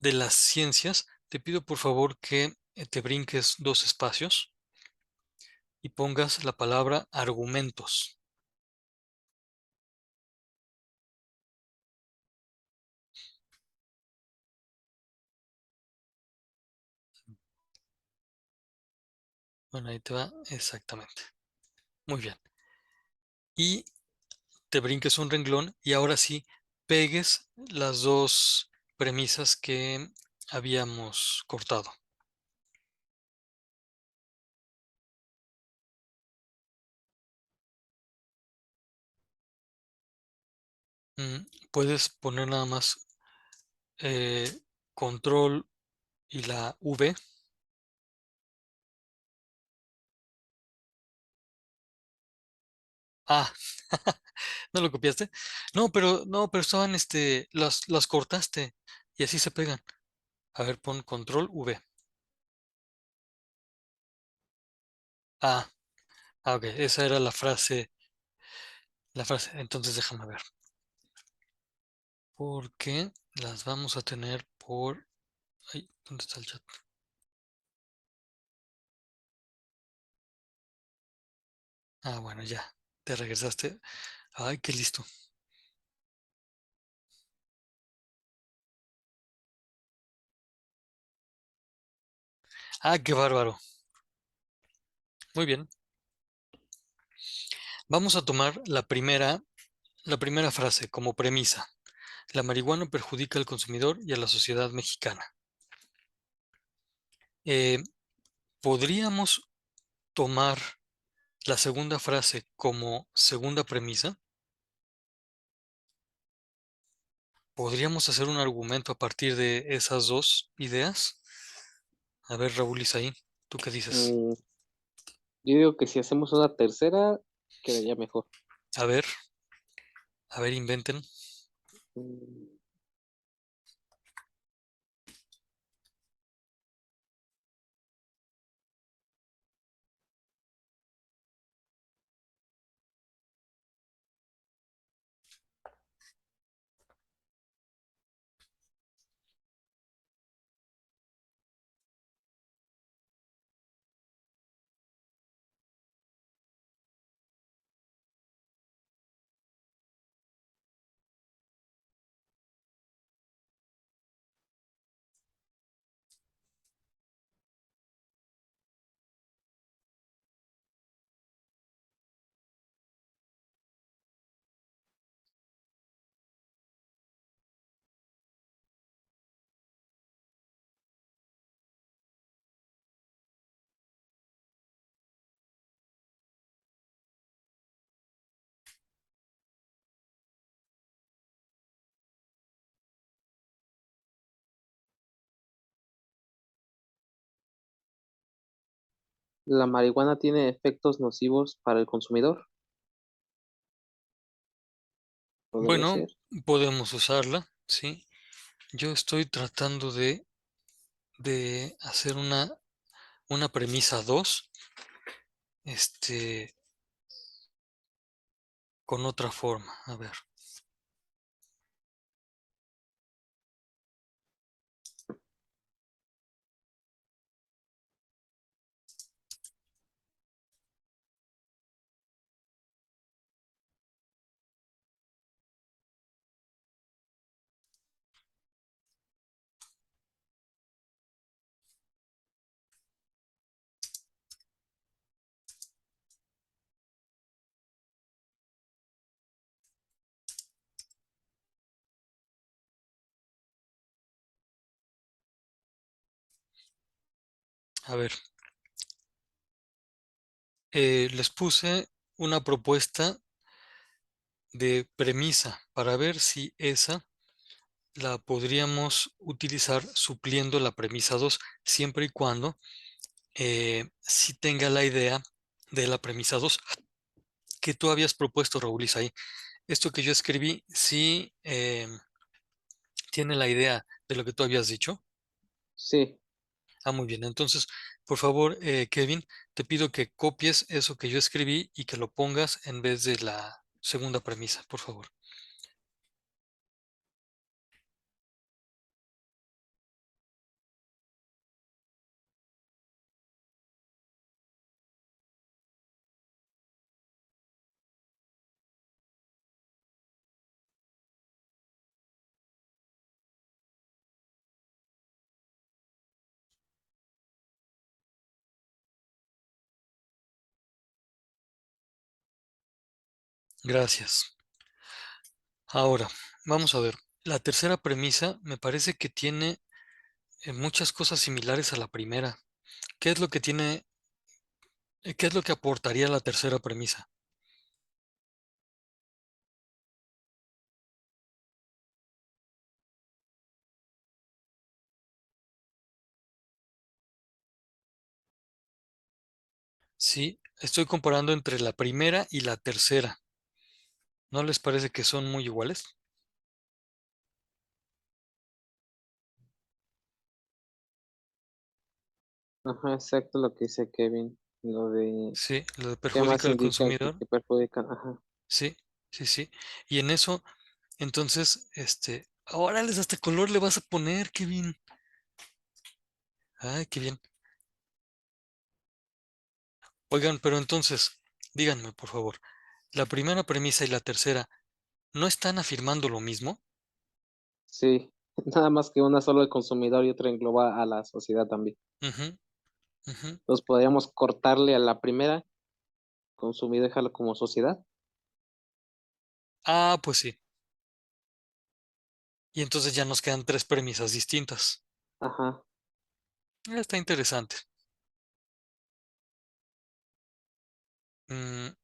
las ciencias, te pido por favor que te brinques 2 espacios y pongas la palabra argumentos. Bueno, ahí te va exactamente. Muy bien. Y te brinques un renglón y ahora sí pegues las 2 premisas que habíamos cortado. Puedes poner nada más eh, control y la V. Ah, ¿no lo copiaste? No, pero estaban, las cortaste y así se pegan. A ver, pon control V. Ah, ok, esa era la frase. Entonces déjame ver. Porque las vamos a tener por... Ay, ¿dónde está el chat? Ah, bueno, ya. Te regresaste. Ay, qué listo. Ah, qué bárbaro. Muy bien. Vamos a tomar la primera frase como premisa. La marihuana perjudica al consumidor y a la sociedad mexicana. Eh, ¿Podríamos tomar la segunda frase como segunda premisa? ¿Podríamos hacer un argumento a partir de esas 2 ideas? A ver, Raúl Isaí, ¿tú qué dices? Mm, yo digo que si hacemos una tercera, quedaría mejor. A ver, inventen. Mm, ¿La marihuana tiene efectos nocivos para el consumidor? Podría Bueno, ser. podemos usarla, ¿sí? Yo estoy tratando de hacer una premisa 2, este, con otra forma. A ver. A ver, les puse una propuesta de premisa para ver si esa la podríamos utilizar supliendo la premisa 2 siempre y cuando si tenga la idea de la premisa 2 que tú habías propuesto, Raúl Isaí. Esto que yo escribí, sí tiene la idea de lo que tú habías dicho. Sí, Ah, muy bien. Entonces, por favor, Kevin, te pido que copies eso que yo escribí y que lo pongas en vez de la segunda premisa, por favor. Gracias. Ahora, vamos a ver. La tercera premisa me parece que tiene muchas cosas similares a la primera. ¿Qué es lo que tiene, qué es lo que aportaría la tercera premisa? Sí, estoy comparando entre la primera y la tercera. ¿No les parece que son muy iguales? ajá, exacto lo que dice Kevin, lo de Sí, lo de qué perjudica más al indica consumidor. que perjudican, ajá, Sí, sí, sí. Y en eso, entonces, ahora les hasta color le vas a poner, Kevin. Ay, qué bien. Oigan, pero entonces, díganme, por favor, la primera premisa y la tercera, ¿no están afirmando lo mismo? sí, nada más que una solo el consumidor y otra engloba a la sociedad también. Ujú, ujú. Entonces, podríamos cortarle a la primera, consumidor, dejarlo como sociedad. Ah, pues sí. Y entonces ya nos quedan tres premisas distintas. Ajá, Está interesante. Mm,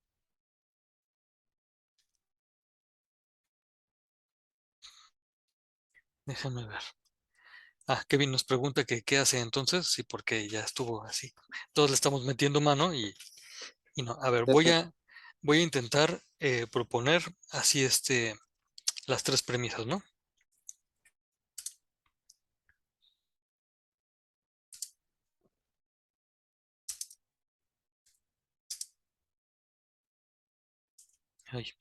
déjame ver. Ah, Kevin nos pregunta que qué hace entonces, sí, porque ya estuvo así. Todos le estamos metiendo mano y no. A ver, ya está. voy a intentar proponer así las tres premisas, ¿no? Ay,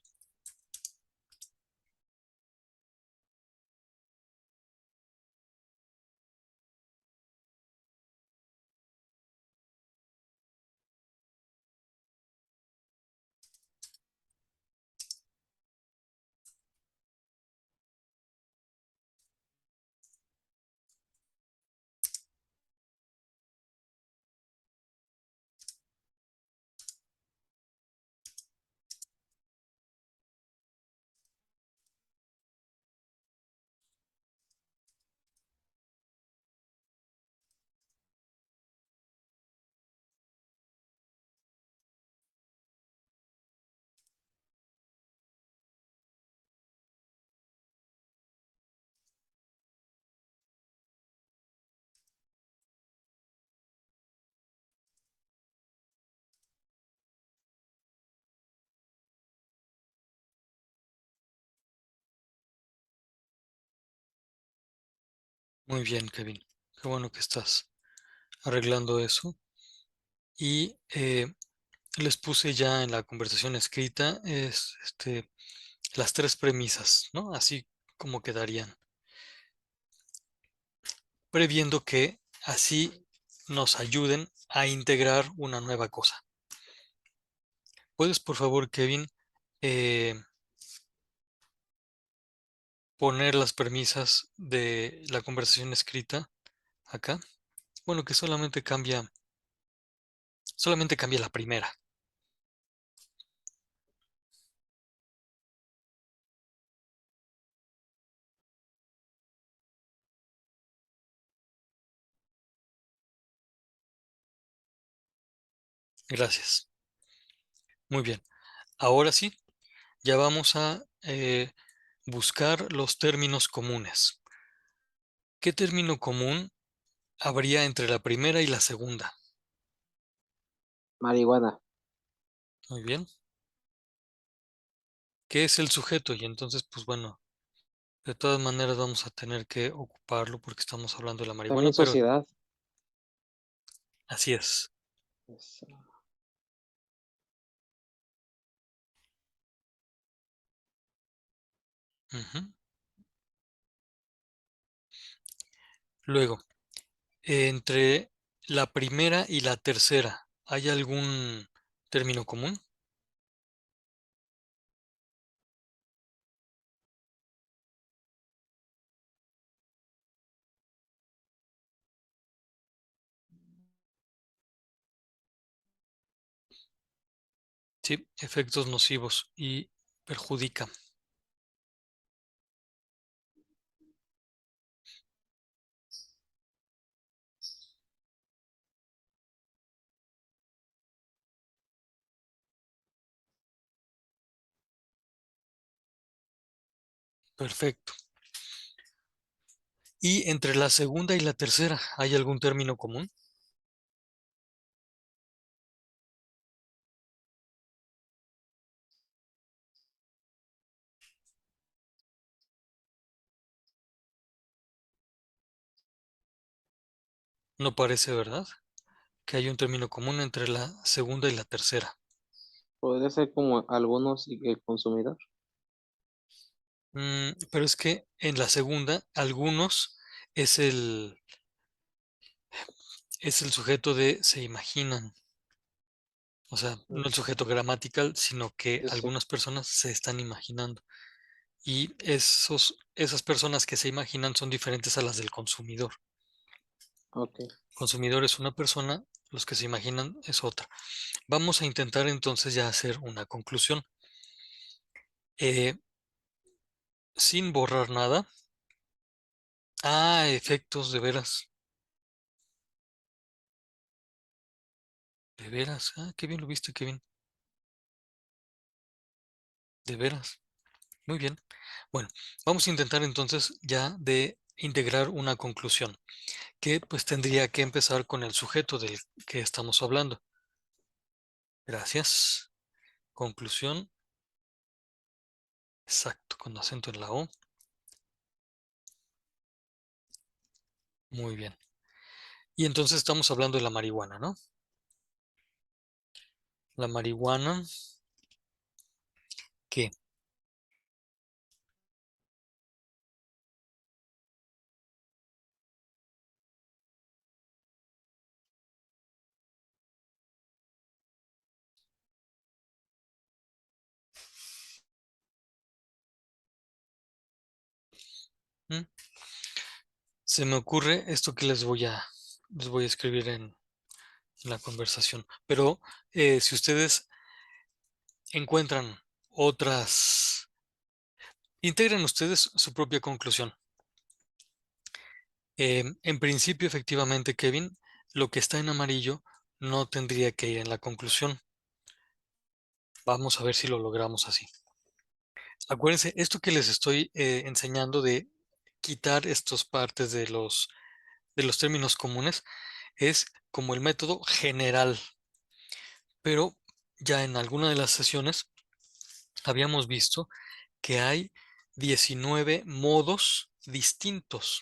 muy bien, Kevin. Qué bueno que estás arreglando eso. Y les puse ya en la conversación escrita las tres premisas, ¿no? Así como quedarían, previendo que así nos ayuden a integrar una nueva cosa. ¿Puedes, por favor, Kevin, eh, poner las premisas de la conversación escrita acá? Bueno, que solamente cambia la primera. Gracias. Muy bien. Ahora sí, ya vamos a buscar los términos comunes. ¿Qué término común habría entre la primera y la segunda? Marihuana. Muy bien. ¿Qué es el sujeto? Y entonces, pues bueno, de todas maneras vamos a tener que ocuparlo porque estamos hablando de la marihuana, También pero sociedad. así es. Eso. Ujú. Luego, entre la primera y la tercera, ¿hay algún término común? Sí, efectos nocivos y perjudica. Perfecto. ¿Y entre la segunda y la tercera, hay algún término común? No parece, ¿verdad? Que hay un término común entre la segunda y la tercera. Podría ser como algunos y el consumidor. Pero es que en la segunda, algunos es es el sujeto de se imaginan. O sea, no el Mm, sujeto gramatical, sino que sí, sí. algunas personas se están imaginando. Y esas personas que se imaginan son diferentes a las del consumidor. Ok. Consumidor es una persona, los que se imaginan es otra. Vamos a intentar entonces ya hacer una conclusión. Eh, sin borrar nada. Ah, efectos, de veras. De veras. Ah, qué bien lo viste, Kevin. De veras. Muy bien. Bueno, vamos a intentar entonces ya de integrar una conclusión, que pues tendría que empezar con el sujeto del que estamos hablando. Gracias. Conclusión. Exacto, con acento en la O. Muy bien. Y entonces estamos hablando de la marihuana, ¿no? La marihuana, ¿qué? ¿Mm? Se me ocurre esto que les voy a escribir en la conversación. Pero si ustedes encuentran otras, integren ustedes su propia conclusión. En principio, efectivamente, Kevin, lo que está en amarillo no tendría que ir en la conclusión. Vamos a ver si lo logramos así. Acuérdense, esto que les estoy enseñando de quitar estas partes de los términos comunes es como el método general, pero ya en alguna de las sesiones habíamos visto que hay 19 modos distintos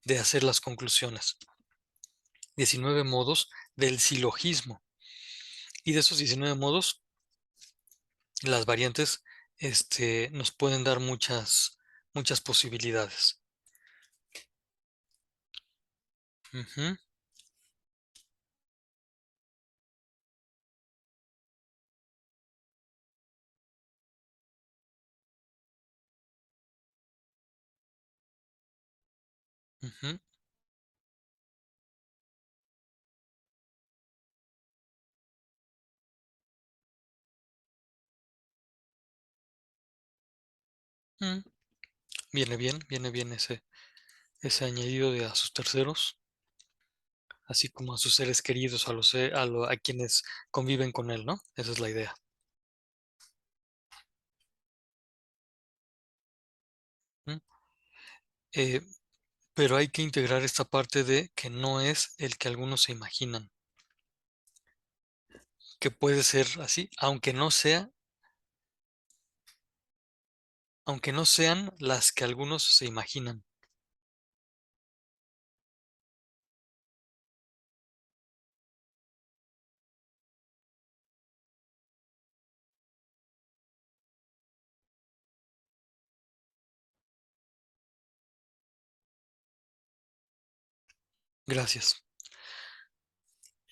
de hacer las conclusiones, 19 modos del silogismo. Y de esos 19 modos, las variantes nos pueden dar muchas posibilidades. Ujú, ujú, mm. Viene bien ese añadido de a sus terceros. así como a sus seres queridos, a quienes conviven con él, ¿no? Esa es la idea. ¿Mm? Eh, pero hay que integrar esta parte de que no es el que algunos se imaginan, que puede ser así, aunque no sean las que algunos se imaginan. Gracias.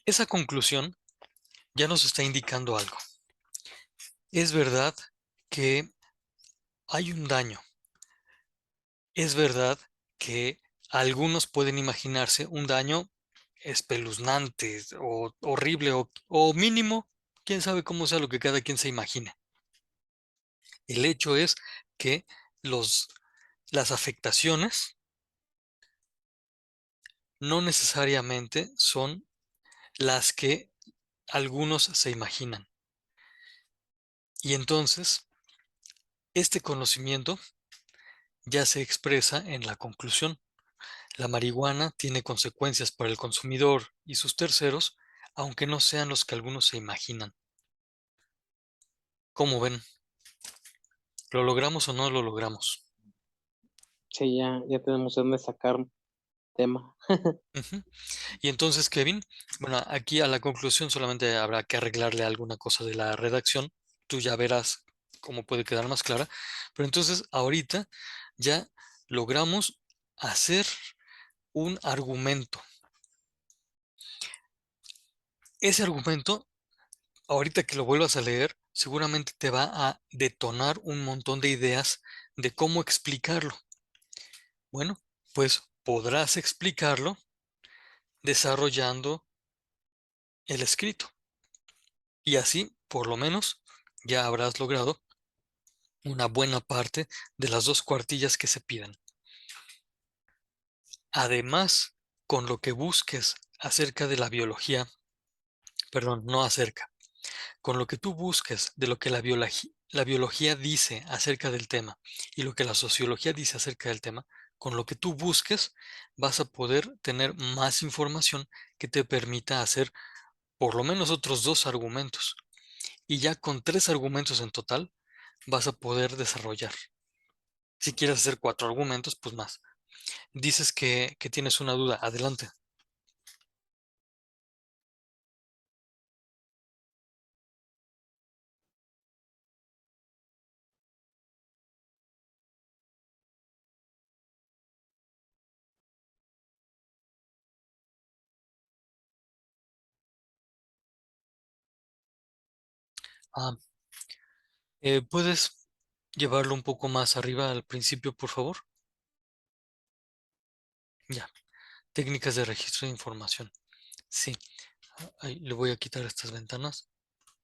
Esa conclusión ya nos está indicando algo. Es verdad que hay un daño. Es verdad que algunos pueden imaginarse un daño espeluznante o horrible o mínimo, quién sabe cómo sea lo que cada quien se imagine. El hecho es que los, las afectaciones no necesariamente son las que algunos se imaginan. Y entonces, este conocimiento ya se expresa en la conclusión. La marihuana tiene consecuencias para el consumidor y sus terceros, aunque no sean los que algunos se imaginan. ¿Cómo ven? ¿Lo logramos o no lo logramos? Sí, ya tenemos de dónde sacar tema. Ujú. Y entonces, Kevin, bueno, aquí a la conclusión solamente habrá que arreglarle alguna cosa de la redacción. Tú ya verás cómo puede quedar más clara. Pero entonces, ahorita ya logramos hacer un argumento. Ese argumento, ahorita que lo vuelvas a leer, seguramente te va a detonar un montón de ideas de cómo explicarlo. Bueno, pues podrás explicarlo desarrollando el escrito. Y así, por lo menos, ya habrás logrado una buena parte de las 2 cuartillas que se piden. Además, con lo que busques acerca de la biología, perdón, no acerca, con lo que tú busques de lo que la biología dice acerca del tema y lo que la sociología dice acerca del tema, con lo que tú busques vas a poder tener más información que te permita hacer por lo menos otros 2 argumentos. Y ya con 3 argumentos en total vas a poder desarrollar. Si quieres hacer 4 argumentos, pues más. Dices que tienes una duda. Adelante. Ah, ¿puedes llevarlo un poco más arriba al principio, por favor? Ya. Técnicas de registro de información. Sí. Ahí le voy a quitar estas ventanas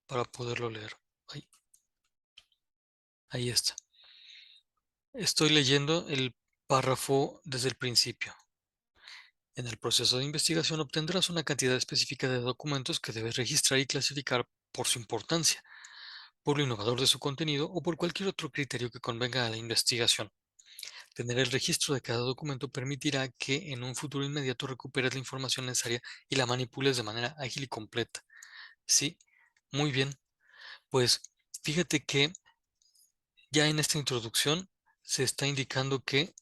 para poderlo leer. Ahí, ahí está. Estoy leyendo el párrafo desde el principio. En el proceso de investigación obtendrás una cantidad específica de documentos que debes registrar y clasificar por su importancia, por lo innovador de su contenido o por cualquier otro criterio que convenga a la investigación. Tener el registro de cada documento permitirá que en un futuro inmediato recuperes la información necesaria y la manipules de manera ágil y completa. Sí, muy bien. Pues fíjate que ya en esta introducción se está indicando que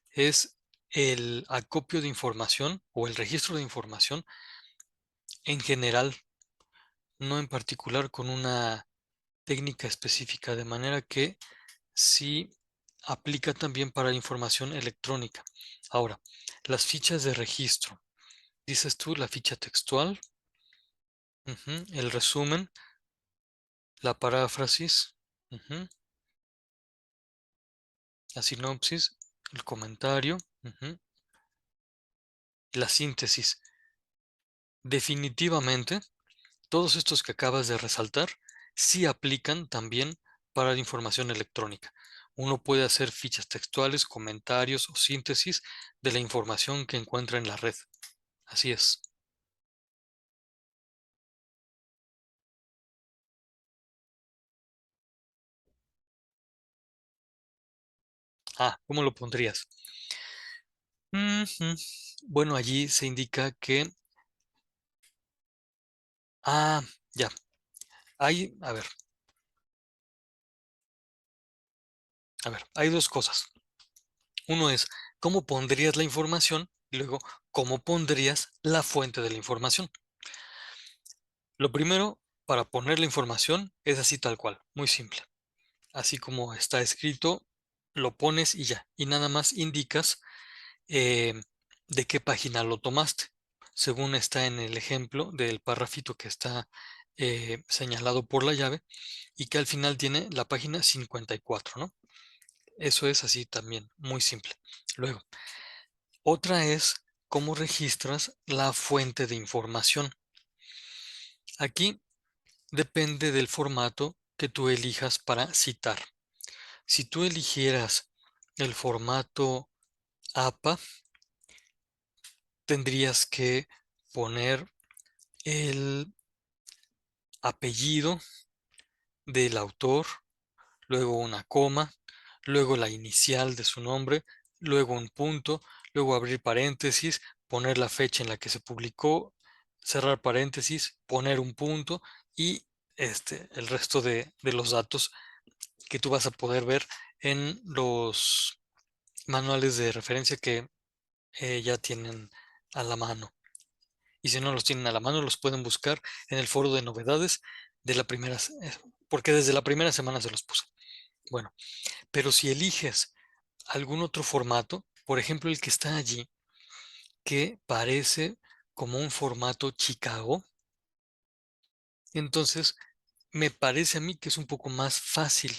es el acopio de información o el registro de información en general, no en particular con una técnica específica, de manera que sí aplica también para la información electrónica. Ahora, las fichas de registro. Dices tú la ficha textual, el resumen, la paráfrasis, la sinopsis, el comentario, la síntesis. Definitivamente, todos estos que acabas de resaltar sí aplican también para la información electrónica. Uno puede hacer fichas textuales, comentarios o síntesis de la información que encuentra en la red. Así es. ¿Cómo lo pondrías? Ujú. Bueno, allí se indica que, ah, ya, hay dos cosas. Uno es cómo pondrías la información y luego cómo pondrías la fuente de la información. Lo primero, para poner la información, es así tal cual, muy simple. Así como está escrito, lo pones y ya. Y nada más indicas eh, de qué página lo tomaste, según está en el ejemplo del párrafito que está señalado por la llave y que al final tiene la página 54, ¿no? Eso es así también, muy simple. Luego, otra es cómo registras la fuente de información. Aquí depende del formato que tú elijas para citar. Si tú eligieras el formato APA, tendrías que poner el apellido del autor, luego una coma, luego la inicial de su nombre, luego un punto, luego abrir paréntesis, poner la fecha en la que se publicó, cerrar paréntesis, poner un punto y el resto de los datos que tú vas a poder ver en los manuales de referencia que ya tienen a la mano. Y si no los tienen a la mano, los pueden buscar en el foro de novedades de la primera, porque desde la primera semana se los puse. Bueno, pero si eliges algún otro formato, por ejemplo el que está allí, que parece como un formato Chicago, entonces me parece a mí que es un poco más fácil.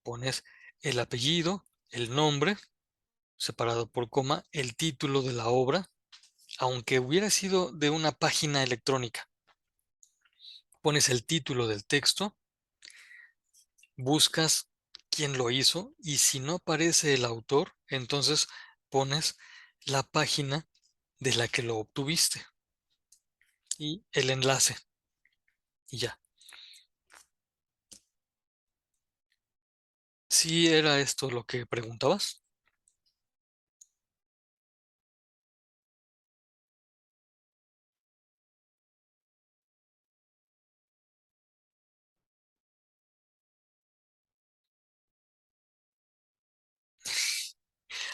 Pones el apellido, el nombre, separado por coma, el título de la obra, aunque hubiera sido de una página electrónica. Pones el título del texto, buscas quién lo hizo y si no aparece el autor, entonces pones la página de la que lo obtuviste y el enlace y ya. Si era esto lo que preguntabas,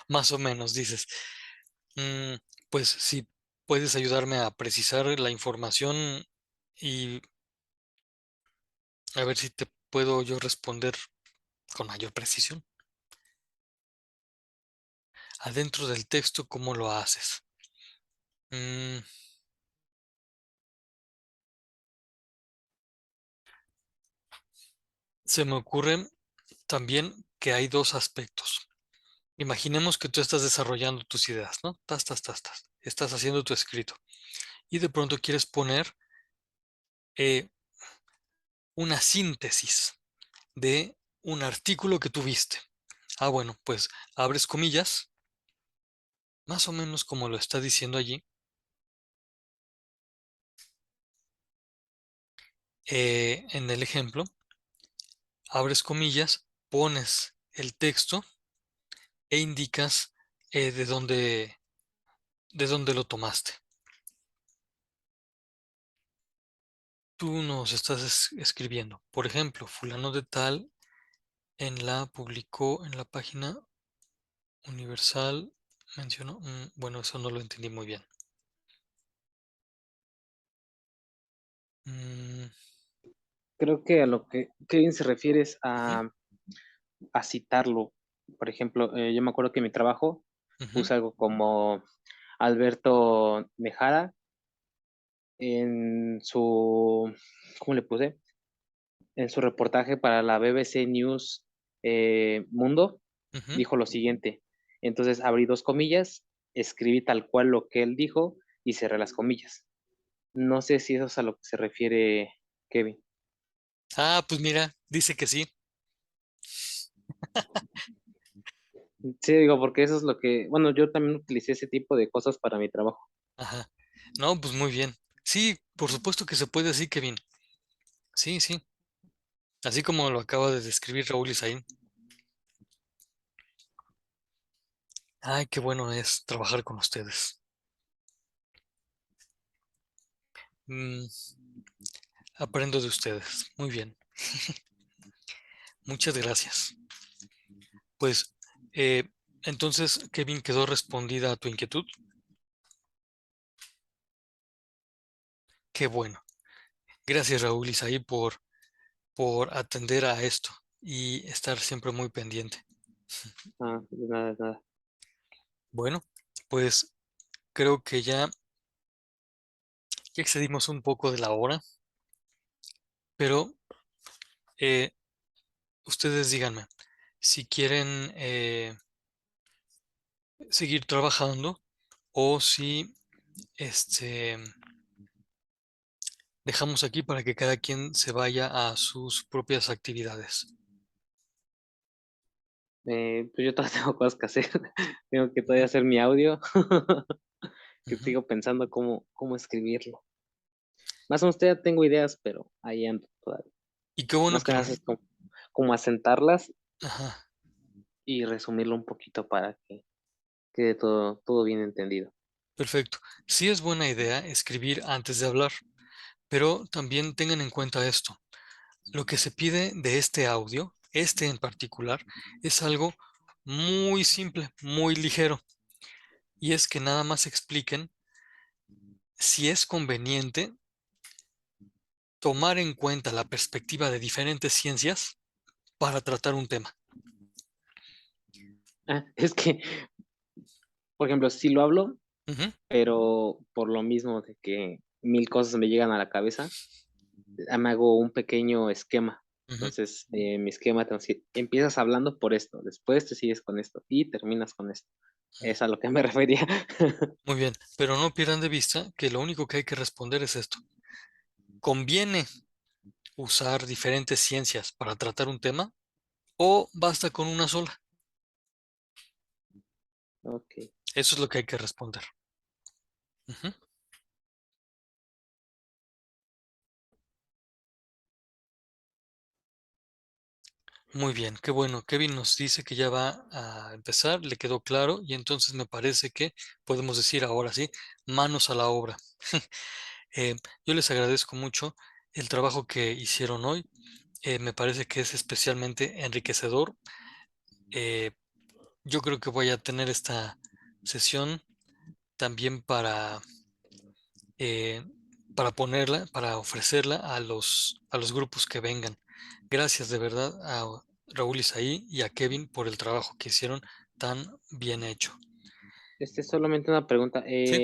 más o menos dices, "Mm, pues si puedes ayudarme a precisar la información y a ver si te puedo yo responder con mayor precisión. Adentro del texto, ¿cómo lo haces? Mm, Se me ocurre también que hay dos aspectos. Imaginemos que tú estás desarrollando tus ideas, ¿no? Estás haciendo tu escrito y de pronto quieres poner eh, una síntesis de un artículo que tuviste. Bueno, pues abres comillas, más o menos como lo está diciendo allí. En el ejemplo, abres comillas, pones el texto e indicas eh, de dónde, de dónde lo tomaste. Tú nos estás escribiendo, por ejemplo, fulano de tal publicó en la página Universal, mencionó, bueno, eso no lo entendí muy bien. Mm, Creo que a lo que Kevin se refiere es ujú, a citarlo. Por ejemplo, yo me acuerdo que en mi trabajo ujú, puse algo como Alberto Mejara en su, ¿cómo le puse? En su reportaje para la BBC News Mundo, ujú. dijo lo siguiente. Entonces abrí dos comillas, escribí tal cual lo que él dijo y cerré las comillas. No sé si eso es a lo que se refiere Kevin. Pues mira, dice que sí. Sí, digo, porque eso es lo que, bueno, yo también utilicé ese tipo de cosas para mi trabajo. Ajá. No, pues muy bien. Sí, por supuesto que se puede así, Kevin. Sí, sí. Así como lo acaba de describir Raúl Isaín. Ay, qué bueno es trabajar con ustedes. Mm, aprendo de ustedes. Muy bien. Muchas gracias. Pues, eh, entonces, Kevin, ¿quedó respondida a tu inquietud? Qué bueno. Gracias, Raúl Isaí, por atender a esto y estar siempre muy pendiente. Ah, de nada, de nada. Bueno, pues creo que ya excedimos un poco de la hora, pero eh, ustedes díganme si quieren seguir trabajando o si este, dejamos aquí para que cada quien se vaya a sus propias actividades. Pues yo todavía tengo cosas que hacer. Tengo que todavía Ujú, hacer mi audio, que ujú. sigo pensando cómo escribirlo. Más o menos ya tengo ideas, pero ahí ando todavía. Y qué bueno Más que que lo... nada es como asentarlas Ajá, y resumirlo un poquito para que quede todo bien entendido. perfecto. Sí es buena idea escribir antes de hablar, pero también tengan en cuenta esto. Lo que se pide de este audio, este en particular, es algo muy simple, muy ligero, y es que nada más expliquen si es conveniente tomar en cuenta la perspectiva de diferentes ciencias para tratar un tema. Ah, es que, por ejemplo, sí lo hablo, Ujú, pero por lo mismo de que 1000 cosas me llegan a la cabeza, me hago un pequeño esquema. ujú. Entonces, mi esquema empiezas hablando por esto, después te sigues con esto y terminas con esto. Es a lo que me refería. Muy bien, pero no pierdan de vista que lo único que hay que responder es esto. ¿Conviene usar diferentes ciencias para tratar un tema o basta con una sola? Okey. Eso es lo que hay que responder. Ujú. Muy bien, qué bueno. Kevin nos dice que ya va a empezar, le quedó claro y entonces me parece que podemos decir ahora sí, manos a la obra. Eh, yo les agradezco mucho el trabajo que hicieron hoy. Me parece que es especialmente enriquecedor. Eh, yo creo que voy a tener esta sesión también eh, para ponerla, para ofrecerla a los grupos que vengan. Gracias de verdad a Raúl Isaí y a Kevin por el trabajo que hicieron tan bien hecho. Solamente una pregunta, Sí,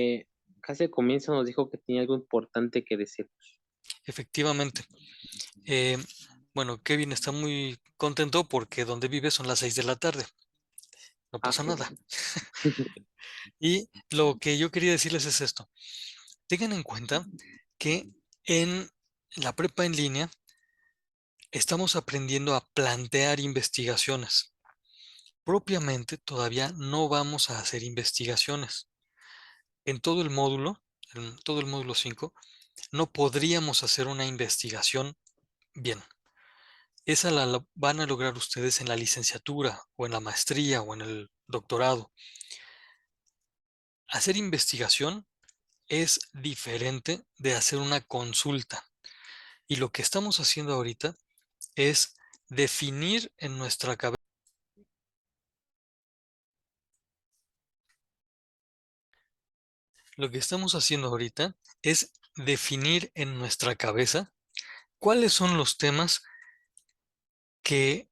casi al comienzo nos dijo que tenía algo importante que decir. efectivamente. Eh, bueno, Kevin está muy contento porque donde vive son las 6 de la tarde. No Ah, pasa qué nada. bueno. Y lo que yo quería decirles es esto. Tengan en cuenta que en la prepa en línea estamos aprendiendo a plantear investigaciones. Propiamente todavía no vamos a hacer investigaciones. En todo el módulo 5, no podríamos hacer una investigación bien. Esa van a lograr ustedes en la licenciatura o en la maestría o en el doctorado. Hacer investigación es diferente de hacer una consulta. Y lo que estamos haciendo ahorita es definir en nuestra cabeza. Lo que estamos haciendo ahorita es definir en nuestra cabeza cuáles son los temas que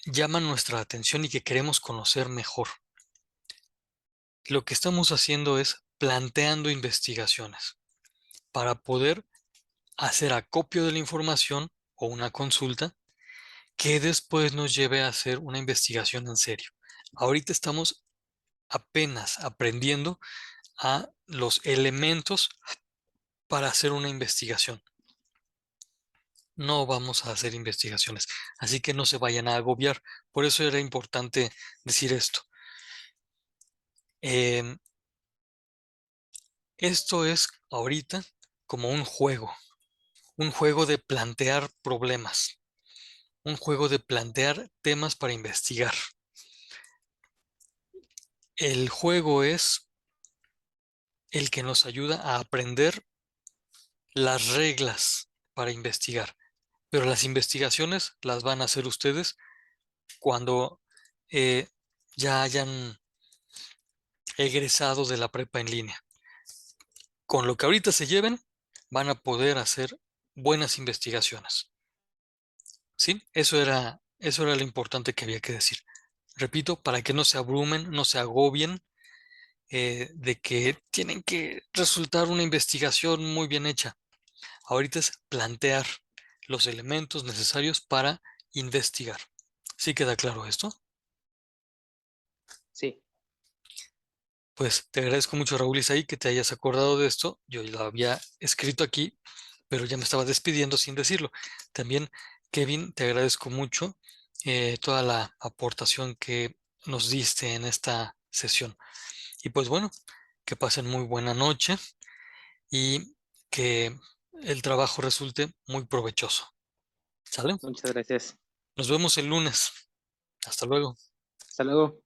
llaman nuestra atención y que queremos conocer mejor. Lo que estamos haciendo es planteando investigaciones para poder hacer acopio de la información o una consulta que después nos lleve a hacer una investigación en serio. Ahorita estamos apenas aprendiendo a los elementos para hacer una investigación. No vamos a hacer investigaciones, así que no se vayan a agobiar. Por eso era importante decir esto. Em, Esto es ahorita como un juego de plantear problemas, un juego de plantear temas para investigar. El juego es el que nos ayuda a aprender las reglas para investigar, pero las investigaciones las van a hacer ustedes cuando eh, ya hayan egresado de la prepa en línea. Con lo que ahorita se lleven, van a poder hacer buenas investigaciones. ¿Sí? Eso era lo importante que había que decir. Repito, para que no se abrumen, no se agobien de que tienen que resultar una investigación muy bien hecha. Ahorita es plantear los elementos necesarios para investigar. ¿Sí queda claro esto? Sí, Pues te agradezco mucho, Raúl Isaí, que te hayas acordado de esto. Yo lo había escrito aquí, pero ya me estaba despidiendo sin decirlo. También, Kevin, te agradezco mucho toda la aportación que nos diste en esta sesión. Y pues bueno, que pasen muy buena noche y que el trabajo resulte muy provechoso. ¿Sale? muchas gracias. Nos vemos el lunes. Hasta luego. Hasta luego.